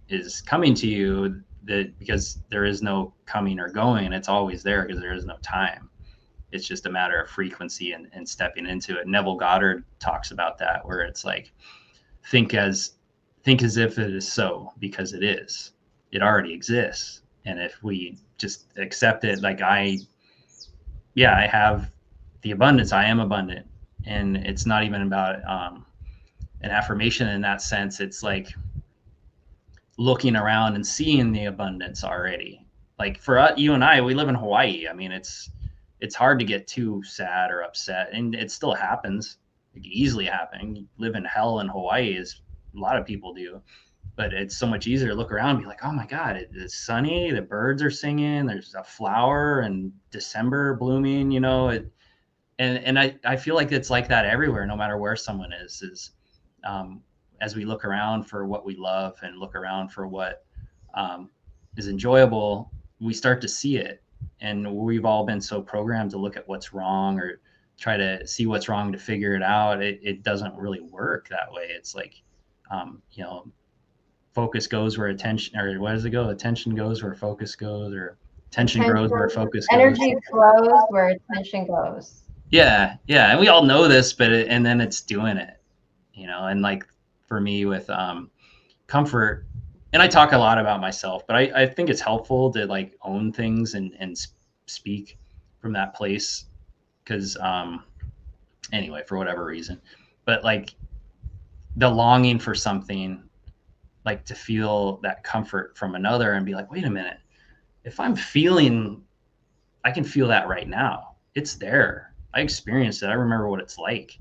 is coming to you, that because there is no coming or going, it's always there because there is no time. It's just a matter of frequency and stepping into it. Neville Goddard talks about that, where it's like, think as if it is so, because it is. It already exists. And if we just accept it, like I have the abundance. I am abundant. And it's not even about an affirmation in that sense. It's like looking around and seeing the abundance already. Like for us, you and I, we live in Hawaii. I mean, it's hard to get too sad or upset, and it still happens. It can easily happen. You live in hell in Hawaii, as a lot of people do, but it's so much easier to look around and be like, oh my God, it's sunny. The birds are singing. There's a flower and December blooming, and I feel like it's like that everywhere, no matter where someone is as we look around for what we love and look around for what is enjoyable, we start to see it. And we've all been so programmed to look at what's wrong or try to see what's wrong to figure it out. It doesn't really work that way. It's like, focus goes where attention, or what does it go? Attention goes where focus goes, or attention grows where focus goes. Energy flows where attention goes. Yeah. And we all know this, and then it's doing it, and like for me with comfort, and I talk a lot about myself, but I think it's helpful to like own things and speak from that place. Because anyway, for whatever reason, but like the longing for something, like to feel that comfort from another and be like, wait a minute, if I'm feeling, I can feel that right now. It's there. I experienced it. I remember what it's like.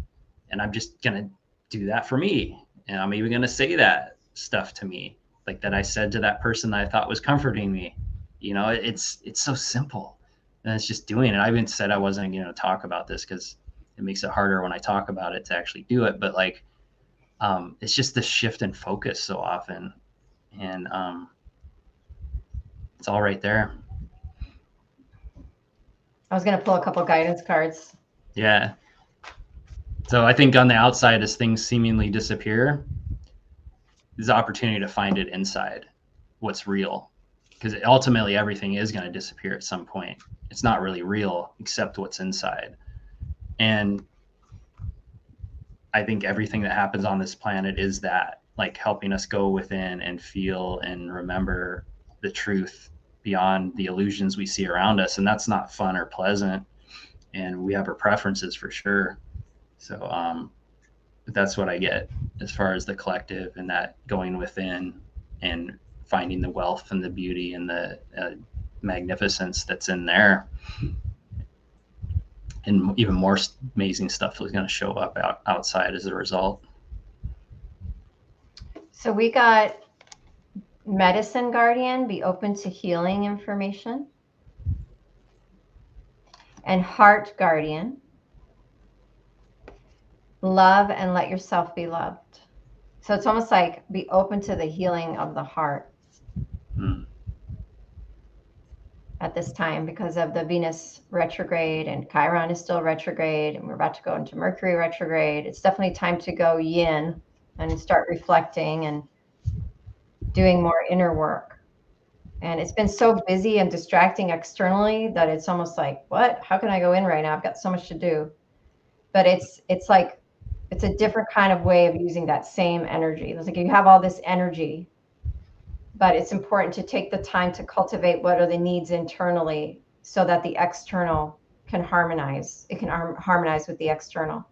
And I'm just going to do that for me. And I'm even going to say that stuff to me, like that I said to that person that I thought was comforting me. It's so simple. And it's just doing it. I even said I wasn't going to talk about this because it makes it harder when I talk about it to actually do it. But like, it's just the shift in focus so often. And it's all right there. I was going to pull a couple guidance cards. Yeah. So I think on the outside, as things seemingly disappear, there's opportunity to find it inside, what's real. because ultimately everything is going to disappear at some point. It's not really real except what's inside. And I think everything that happens on this planet is that, like, helping us go within and feel and remember the truth beyond the illusions we see around us. And that's not fun or pleasant. And we have our preferences for sure. So that's what I get as far as the collective, and that going within and finding the wealth and the beauty and the magnificence that's in there. And even more amazing stuff is going to show up outside as a result. So we got Medicine Guardian, be open to healing information. And Heart Guardian, love and let yourself be loved. So it's almost like be open to the healing of the heart at this time, because of the Venus retrograde, and Chiron is still retrograde, and we're about to go into Mercury retrograde. It's definitely time to go yin and start reflecting and doing more inner work. And it's been so busy and distracting externally that it's almost like, what? How can I go in right now? I've got so much to do. But it's like, it's a different kind of way of using that same energy. It's like you have all this energy, but it's important to take the time to cultivate what are the needs internally so that the external can harmonize. It can harmonize with the external.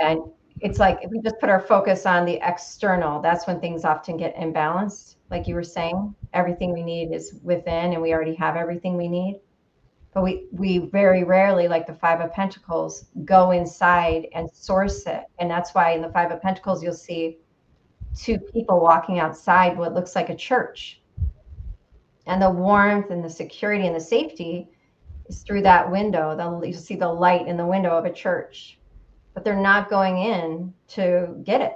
And it's like, if we just put our focus on the external, that's when things often get imbalanced. Like you were saying, everything we need is within, and we already have everything we need. But we very rarely, like the Five of Pentacles, go inside and source it. And that's why in the Five of Pentacles, you'll see two people walking outside what looks like a church. And the warmth and the security and the safety is through that window. You'll see the light in the window of a church, but they're not going in to get it.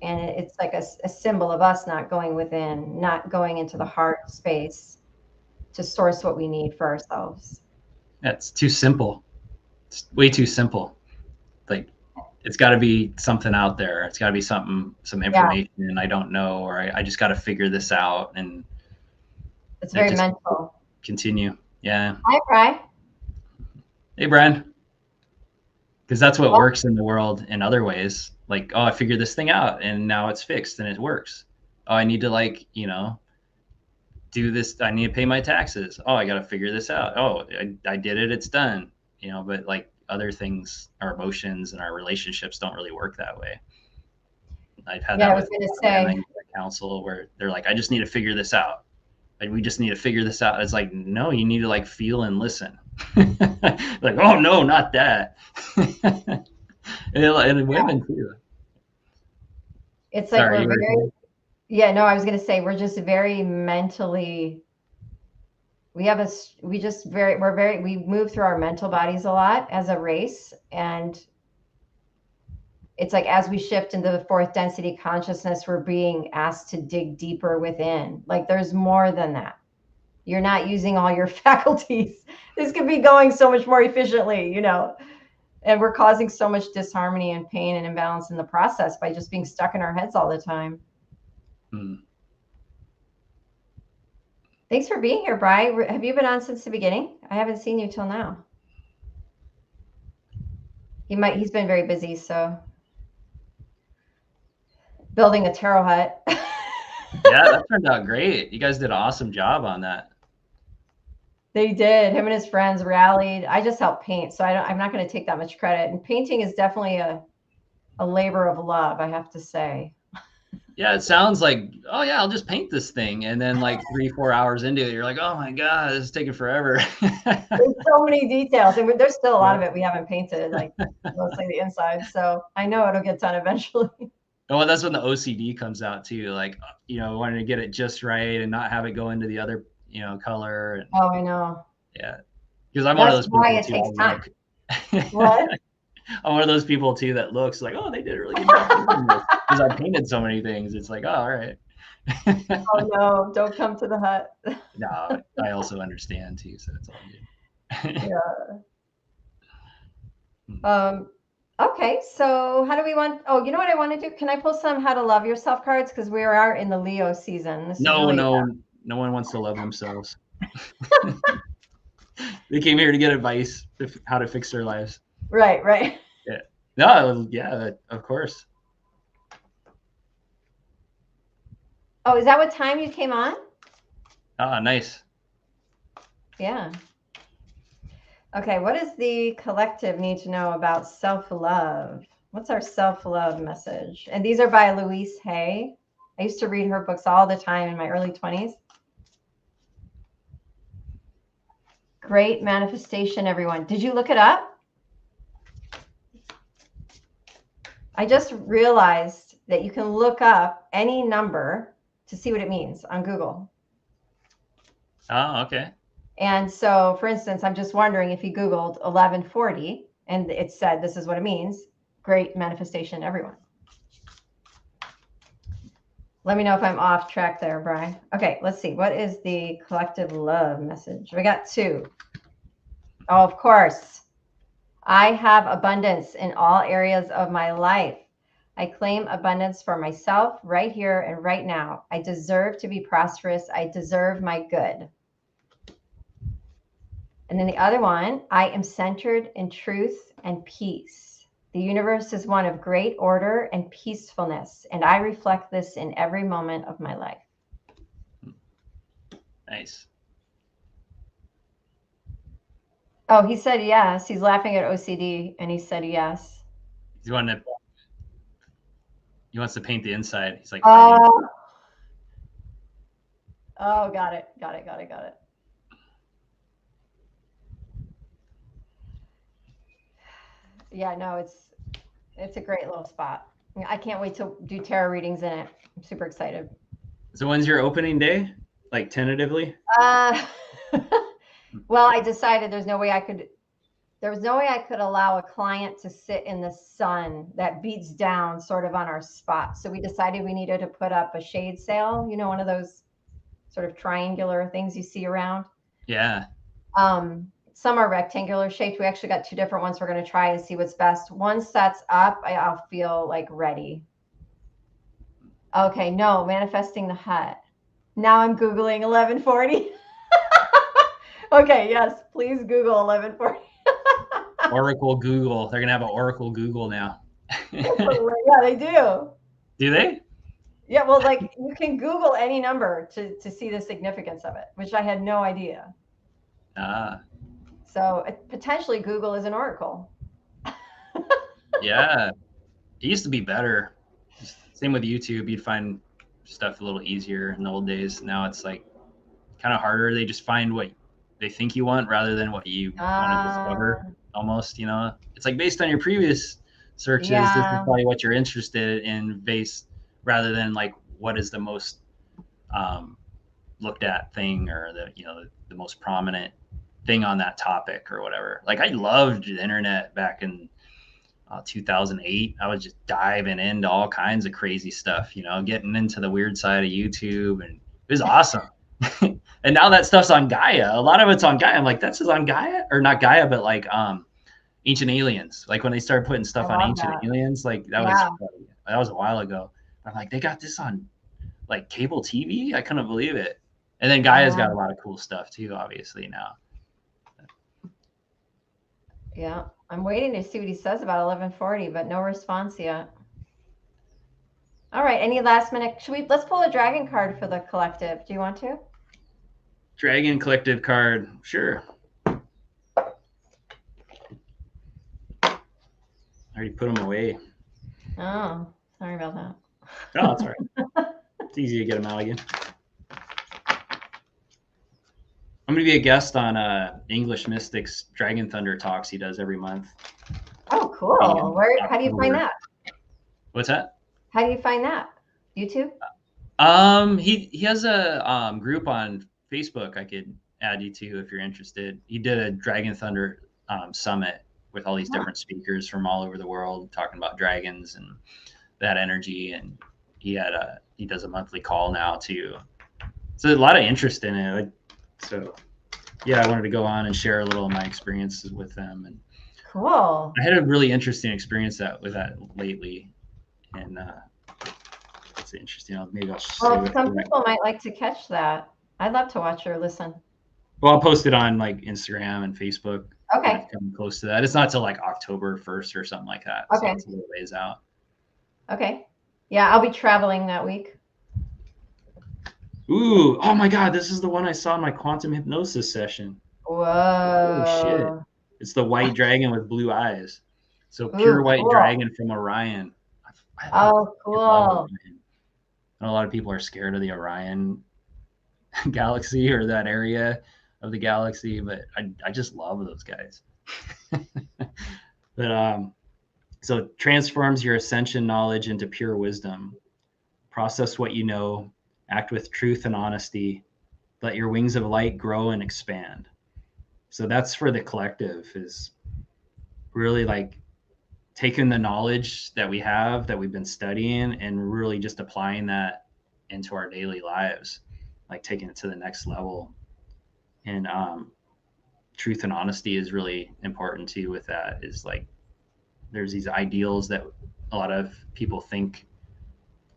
And it's like a symbol of us not going within, not going into the heart space to source what we need for ourselves. That's too simple. It's way too simple. Like, it's got to be something out there. It's got to be some information I don't know, or I just got to figure this out. And it's very mental. Continue. Yeah. Hi, Bri. Hey, Brian. Because that's what works in the world in other ways. Like, oh, I figured this thing out and now it's fixed and it works. Oh, I need to do this. I need to pay my taxes. Oh, I got to figure this out. Oh, I did it. It's done. But like other things, our emotions and our relationships don't really work that way. I've had that with counsel where they're like, I just need to figure this out. Like, we just need to figure this out. It's like, no, you need to like feel and listen. Like, oh no, not that. and women too. It's like we're very, I was going to say, we're just very mentally, we move through our mental bodies a lot as a race. And it's like, as we shift into the fourth density consciousness, we're being asked to dig deeper within. Like, there's more than that. You're not using all your faculties. This could be going so much more efficiently, and we're causing so much disharmony and pain and imbalance in the process by just being stuck in our heads all the time. Thanks for being here, Bri. Have you been on since the beginning? I haven't seen you till now. He's been very busy, so building a tarot hut. Yeah, that turned out great. You guys did an awesome job on that. They did. Him and his friends rallied. I just helped paint, so I'm not going to take that much credit. And painting is definitely a labor of love, I have to say. Yeah, it sounds like, oh yeah, I'll just paint this thing. And then like 3-4 hours into it, you're like, oh my God, this is taking forever. There's so many details, and there's still a lot of it we haven't painted, like mostly the inside. So I know it'll get done eventually. Well, that's when the OCD comes out too. Like, wanting to get it just right and not have it go into the other, color. And, oh, I know. Yeah. Because I'm one of those people why it takes time. What? I'm one of those people too that looks like, oh, they did a really good job because I painted so many things. It's like, oh, all right. Oh no, don't come to the hut. No, I also understand too, so it's all good. Yeah. Okay, so how do we want? Oh, you know what I want to do? Can I pull some How to Love Yourself cards, because we are in the Leo season? No, No one wants to love themselves. They came here to get advice how to fix their lives. Right, right. Yeah. No, yeah, of course. Oh, is that what time you came on? Ah, nice. Yeah. Okay, what does the collective need to know about self-love? What's our self-love message? And these are by Louise Hay. I used to read her books all the time in my early 20s. Great manifestation, everyone. Did you look it up? I just realized that you can look up any number to see what it means on Google. Oh, okay. And so, for instance, I'm just wondering if you Googled 1140 and it said this is what it means. Great manifestation, everyone. Let me know if I'm off track there, Brian. Okay, let's see. What is the collective love message? We got two. Oh, of course. I have abundance in all areas of my life. I claim abundance for myself right here and right now. I deserve to be prosperous. I deserve my good. And then the other one, I am centered in truth and peace. The universe is one of great order and peacefulness, and I reflect this in every moment of my life. Nice. Oh, he said yes. He's laughing at OCD, and he said yes. He wants to paint the inside. He's like, oh, got it. Yeah, no, it's a great little spot. I can't wait to do tarot readings in it. I'm super excited. So when's your opening day? Like tentatively? Well, I decided there was no way I could allow a client to sit in the sun that beats down sort of on our spot. So we decided we needed to put up a shade sail, you know, one of those sort of triangular things you see around. Yeah. Some are rectangular shaped. We actually got two different ones we're going to try and see what's best. Once that's up, I'll feel like ready. Okay, no, manifesting the hut. Now I'm Googling 1140. Okay, yes, please Google 1140. Oracle Google. They're going to have an Oracle Google now. Yeah, they do. Do they? Yeah, well, like you can Google any number to see the significance of it, which I had no idea. So potentially Google is an oracle. Yeah. It used to be better. Same with YouTube. You'd find stuff a little easier in the old days. Now it's like kind of harder. They just find what they think you want rather than what you want to discover almost, you know. It's like based on your previous searches, this is probably what you're interested in based rather than like what is the most looked at thing or the most prominent thing on that topic or whatever. Like I loved the internet back in 2008. I was just diving into all kinds of crazy stuff, you know, getting into the weird side of YouTube, and it was awesome. And now that stuff's on Gaia. A lot of it's on Gaia. I'm like, that's on Gaia, or not Gaia, but like Ancient Aliens. Like when they started putting stuff on Ancient Aliens, like that was a while ago. I'm like, they got this on like cable TV. I couldn't believe it. And then Gaia's got a lot of cool stuff too, obviously now. Yeah, I'm waiting to see what he says about 1140, but no response yet. All right, any last minute? Let's pull a dragon card for the collective. Do you want to? Dragon collective card, sure. I already put them away. Oh, sorry about that. Oh, that's all right. It's easy to get them out again. I'm going to be a guest on English Mystics Dragon Thunder talks he does every month. Oh, cool. How do you find that? What's that? How do you find that? YouTube? He has a group on Facebook I could add you to if you're interested. He did a Dragon Thunder summit with all these different speakers from all over the world talking about dragons and that energy, and he does a monthly call now too. So a lot of interest in it. So yeah, I wanted to go on and share a little of my experiences with them. And cool. I had a really interesting experience with that lately, and it's interesting. Maybe I'll some people might like to catch that. I'd love to watch or listen. Well, I'll post it on like Instagram and Facebook when Okay. it's coming close to that. It's not till like October 1st or something like that, so Okay. it's a little ways out. Okay. Yeah, I'll be traveling that week. Ooh, oh my God, this is the one I saw in my quantum hypnosis session. Oh shit. Whoa. It's the white dragon with blue eyes. So pure Ooh, white cool. dragon from Orion. I Oh, love cool. Orion. And a lot of people are scared of the Orion galaxy or that area of the galaxy, but I just love those guys. But so transforms your ascension knowledge into pure wisdom. Process what you know, act with truth and honesty, let your wings of light grow and expand. So that's for the collective, is really like taking the knowledge that we have, that we've been studying, and really just applying that into our daily lives, like taking it to the next level. And truth and honesty is really important too with that. Is like there's these ideals that a lot of people think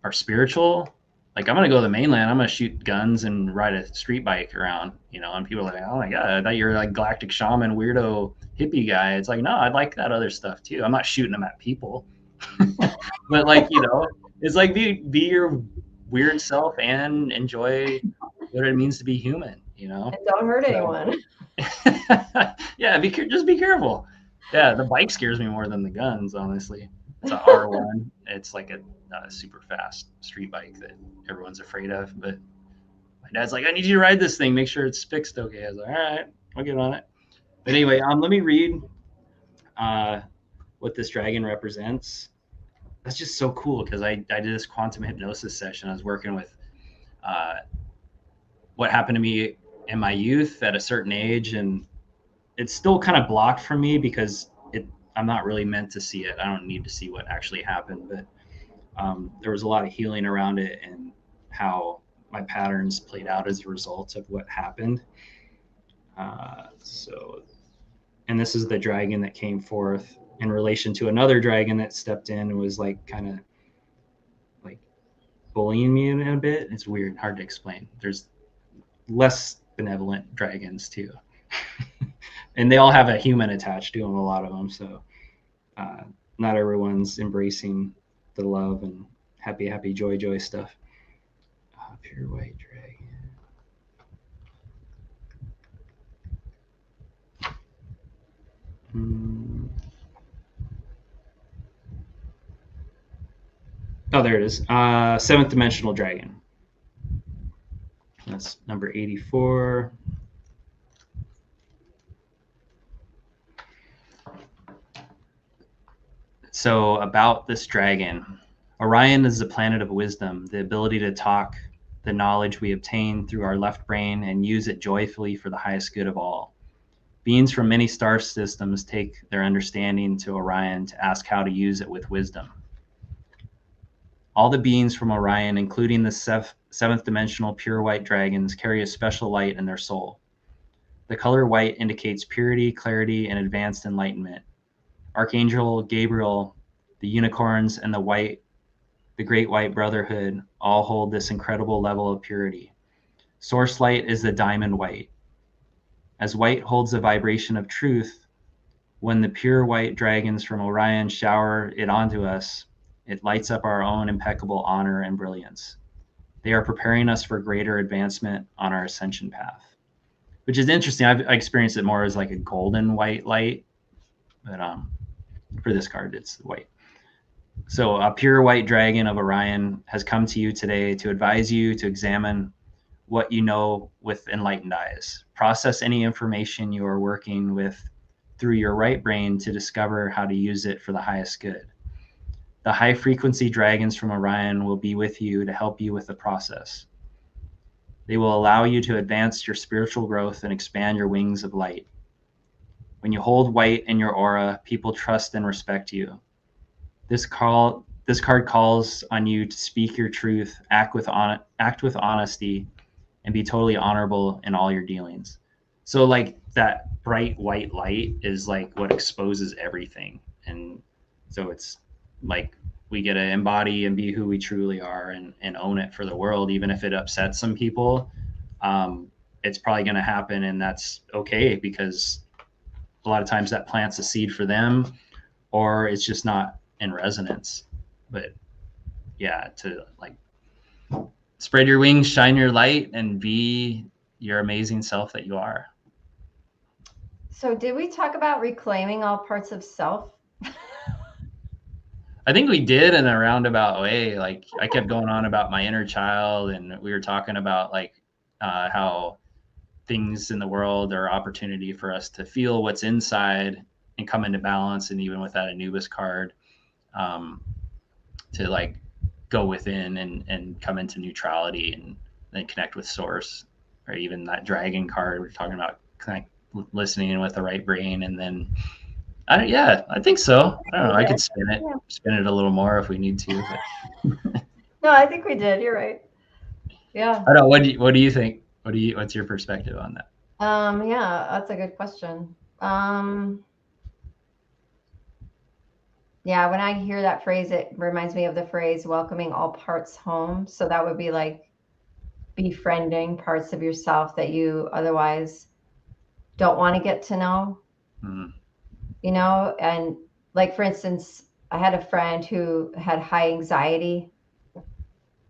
are spiritual. Like I'm gonna go to the mainland, I'm gonna shoot guns and ride a street bike around, and people are like, oh my God, I thought you were like galactic shaman weirdo hippie guy. It's like, no, I like that other stuff too. I'm not shooting them at people. But like, it's like be your weird self and enjoy what it means to be human. And don't hurt So anyone. yeah, just be careful. Yeah, the bike scares me more than the guns, honestly. It's a R1. It's like a super fast street bike that everyone's afraid of. But my dad's like, I need you to ride this thing. Make sure it's fixed okay. I was like, all right, I'll get on it. But anyway, let me read what this dragon represents. That's just so cool because I did this quantum hypnosis session. I was working with uh, what happened to me in my youth at a certain age, and it's still kind of blocked from me because I'm not really meant to see it. I don't need to see what actually happened, but there was a lot of healing around it and how my patterns played out as a result of what happened. And this is the dragon that came forth in relation to another dragon that stepped in and was like kind of like bullying me in a bit. It's weird, hard to explain. There's less benevolent dragons too. And they all have a human attached to them, a lot of them. So not everyone's embracing the love and happy, joy stuff. Pure white dragon. Oh, there it is. Seventh dimensional dragon. That's number 84. So about this dragon, Orion is the planet of wisdom, the ability to talk, the knowledge we obtain through our left brain and use it joyfully for the highest good of all. Beings from many star systems take their understanding to Orion to ask how to use it with wisdom. All the beings from Orion, including the seventh dimensional pure white dragons, carry a special light in their soul. The color white indicates purity, clarity, and advanced enlightenment. Archangel Gabriel, the unicorns, and the Great White Brotherhood all hold this incredible level of purity. Source light is the diamond white. As white holds the vibration of truth, when the pure white dragons from Orion shower it onto us, it lights up our own impeccable honor and brilliance. They are preparing us for greater advancement on our ascension path, which is interesting. I experienced it more as like a golden white light, but for this card, it's white. So a pure white dragon of Orion has come to you today to advise you to examine what you know with enlightened eyes. Process any information you are working with through your right brain to discover how to use it for the highest good. The high frequency dragons from Orion will be with you to help you with the process. They will allow you to advance your spiritual growth and expand your wings of light. When you hold white in your aura, people trust and respect you. This card calls on you to speak your truth, act with honesty, and be totally honorable in all your dealings. So like that bright white light is like what exposes everything. And so it's like we get to embody and be who we truly are and own it for the world, even if it upsets some people. it's probably going to happen, and that's okay, because a lot of times that plants a seed for them, or it's just not in resonance. But yeah, to like spread your wings, shine your light, and be your amazing self that you are. So did we talk about reclaiming all parts of self? I think we did in a roundabout way. Like I kept going on about my inner child, and we were talking about like how things in the world are opportunity for us to feel what's inside and come into balance. And even with that Anubis card, to like go within and come into neutrality and then connect with source. Or even that dragon card, we're talking about listening with the right brain. And then I think so. I don't know. I could spin it a little more if we need to. But No, I think we did. You're right. Yeah. I don't know. What do you think? What's your perspective on that? Yeah, that's a good question. Yeah, when I hear that phrase, it reminds me of the phrase welcoming all parts home. So that would be like befriending parts of yourself that you otherwise don't want to get to know. Mm. You know, and like for instance, I had a friend who had high anxiety,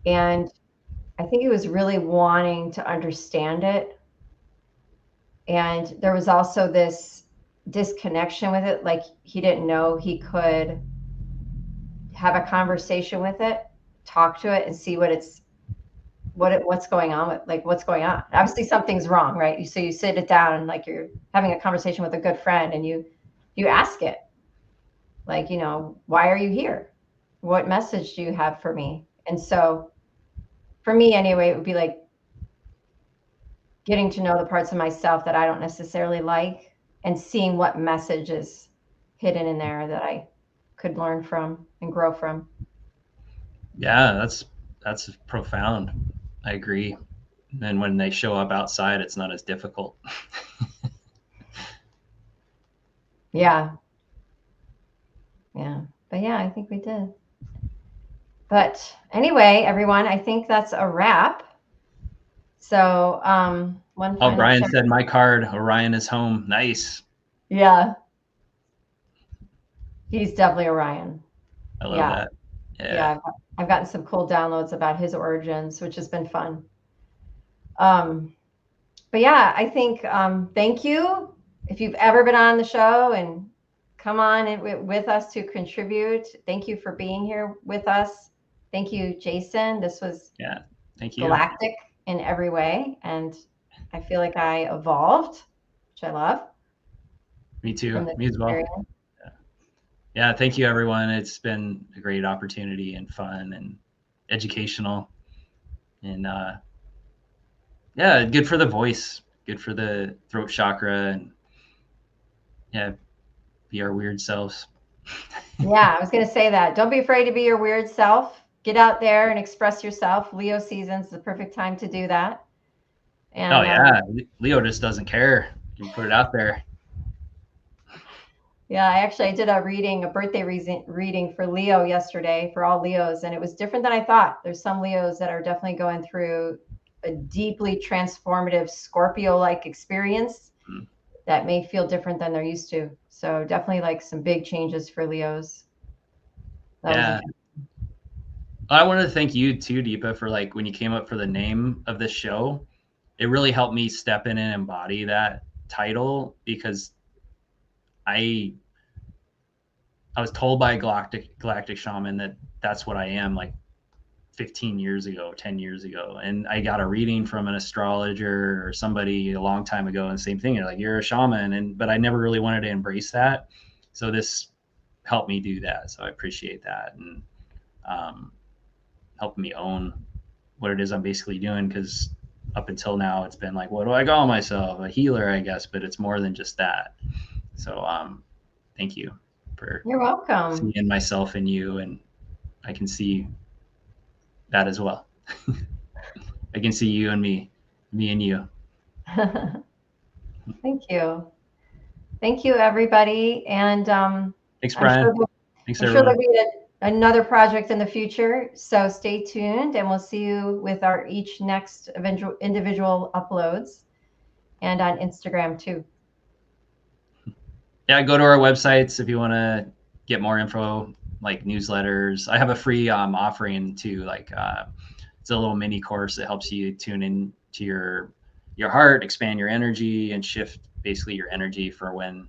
and I think he was really wanting to understand it. And there was also this disconnection with it, like he didn't know he could have a conversation with it, talk to it, and see what's going on with, like, what's going on. Obviously something's wrong, right? So you sit it down and like you're having a conversation with a good friend, and you ask it, like, you know, why are you here? What message do you have for me? And so for me anyway, it would be like getting to know the parts of myself that I don't necessarily like, and seeing what message is hidden in there that I could learn from and grow from. Yeah, that's profound. I agree. And then when they show up outside, it's not as difficult. Yeah. Yeah. But yeah, I think we did. But anyway, everyone, I think that's a wrap. So one final Brian check. said my card, Orion is home. Nice. Yeah. He's definitely Orion. I love that. Yeah. I've gotten some cool downloads about his origins, which has been fun. But yeah, I think thank you if you've ever been on the show and come on with us to contribute. Thank you for being here with us. Thank you, Jason. This was thank you. Galactic in every way, and I feel like I evolved, which I love. Me too. Me as well. Yeah, thank you, everyone. It's been a great opportunity and fun and educational, and yeah, good for the voice, good for the throat chakra, and yeah, be our weird selves. Yeah, I was going to say that. Don't be afraid to be your weird self. Get out there and express yourself. Leo season's the perfect time to do that. And, oh yeah, Leo just doesn't care. You put it out there. Yeah, I did a birthday reading for Leo yesterday, for all Leos, and it was different than I thought. There's some Leos that are definitely going through a deeply transformative Scorpio-like experience that may feel different than they're used to. So definitely like some big changes for Leos. Yeah. I wanted to thank you too, Deepa, for like when you came up for the name of this show. It really helped me step in and embody that title, because I was told by a galactic shaman that that's what I am, like 15 years ago, 10 years ago. And I got a reading from an astrologer or somebody a long time ago, and the same thing. They're like, you're a shaman. But I never really wanted to embrace that. So this helped me do that. So I appreciate that. And helping me own what it is I'm basically doing. Because up until now, it's been like, what do I call myself? A healer, I guess, but it's more than just that. So thank you for You're welcome. seeing myself in you, and I can see that as well. I can see you and me and you. Thank you. Thank you, everybody. And thanks, Brian. I'm sure there'll be another project in the future. So stay tuned, and we'll see you with our each next individual uploads, and on Instagram too. Yeah, go to our websites if you want to get more info, like newsletters. I have a free offering to like it's a little mini course that helps you tune in to your heart, expand your energy, and shift basically your energy for when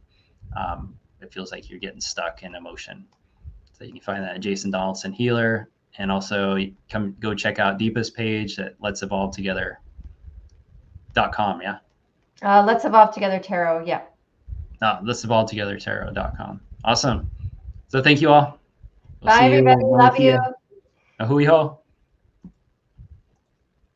it feels like you're getting stuck in emotion. So you can find that at Jason Donaldson Healer, and also go check out Deepa's page at let'sevolvetogether.com. Yeah. Let's Evolve Together Tarot. Yeah. Let'sevolvetogethertarot.com. Awesome. So thank you all. We'll Bye, see you everybody. when we Love see you. you. Ahui ho.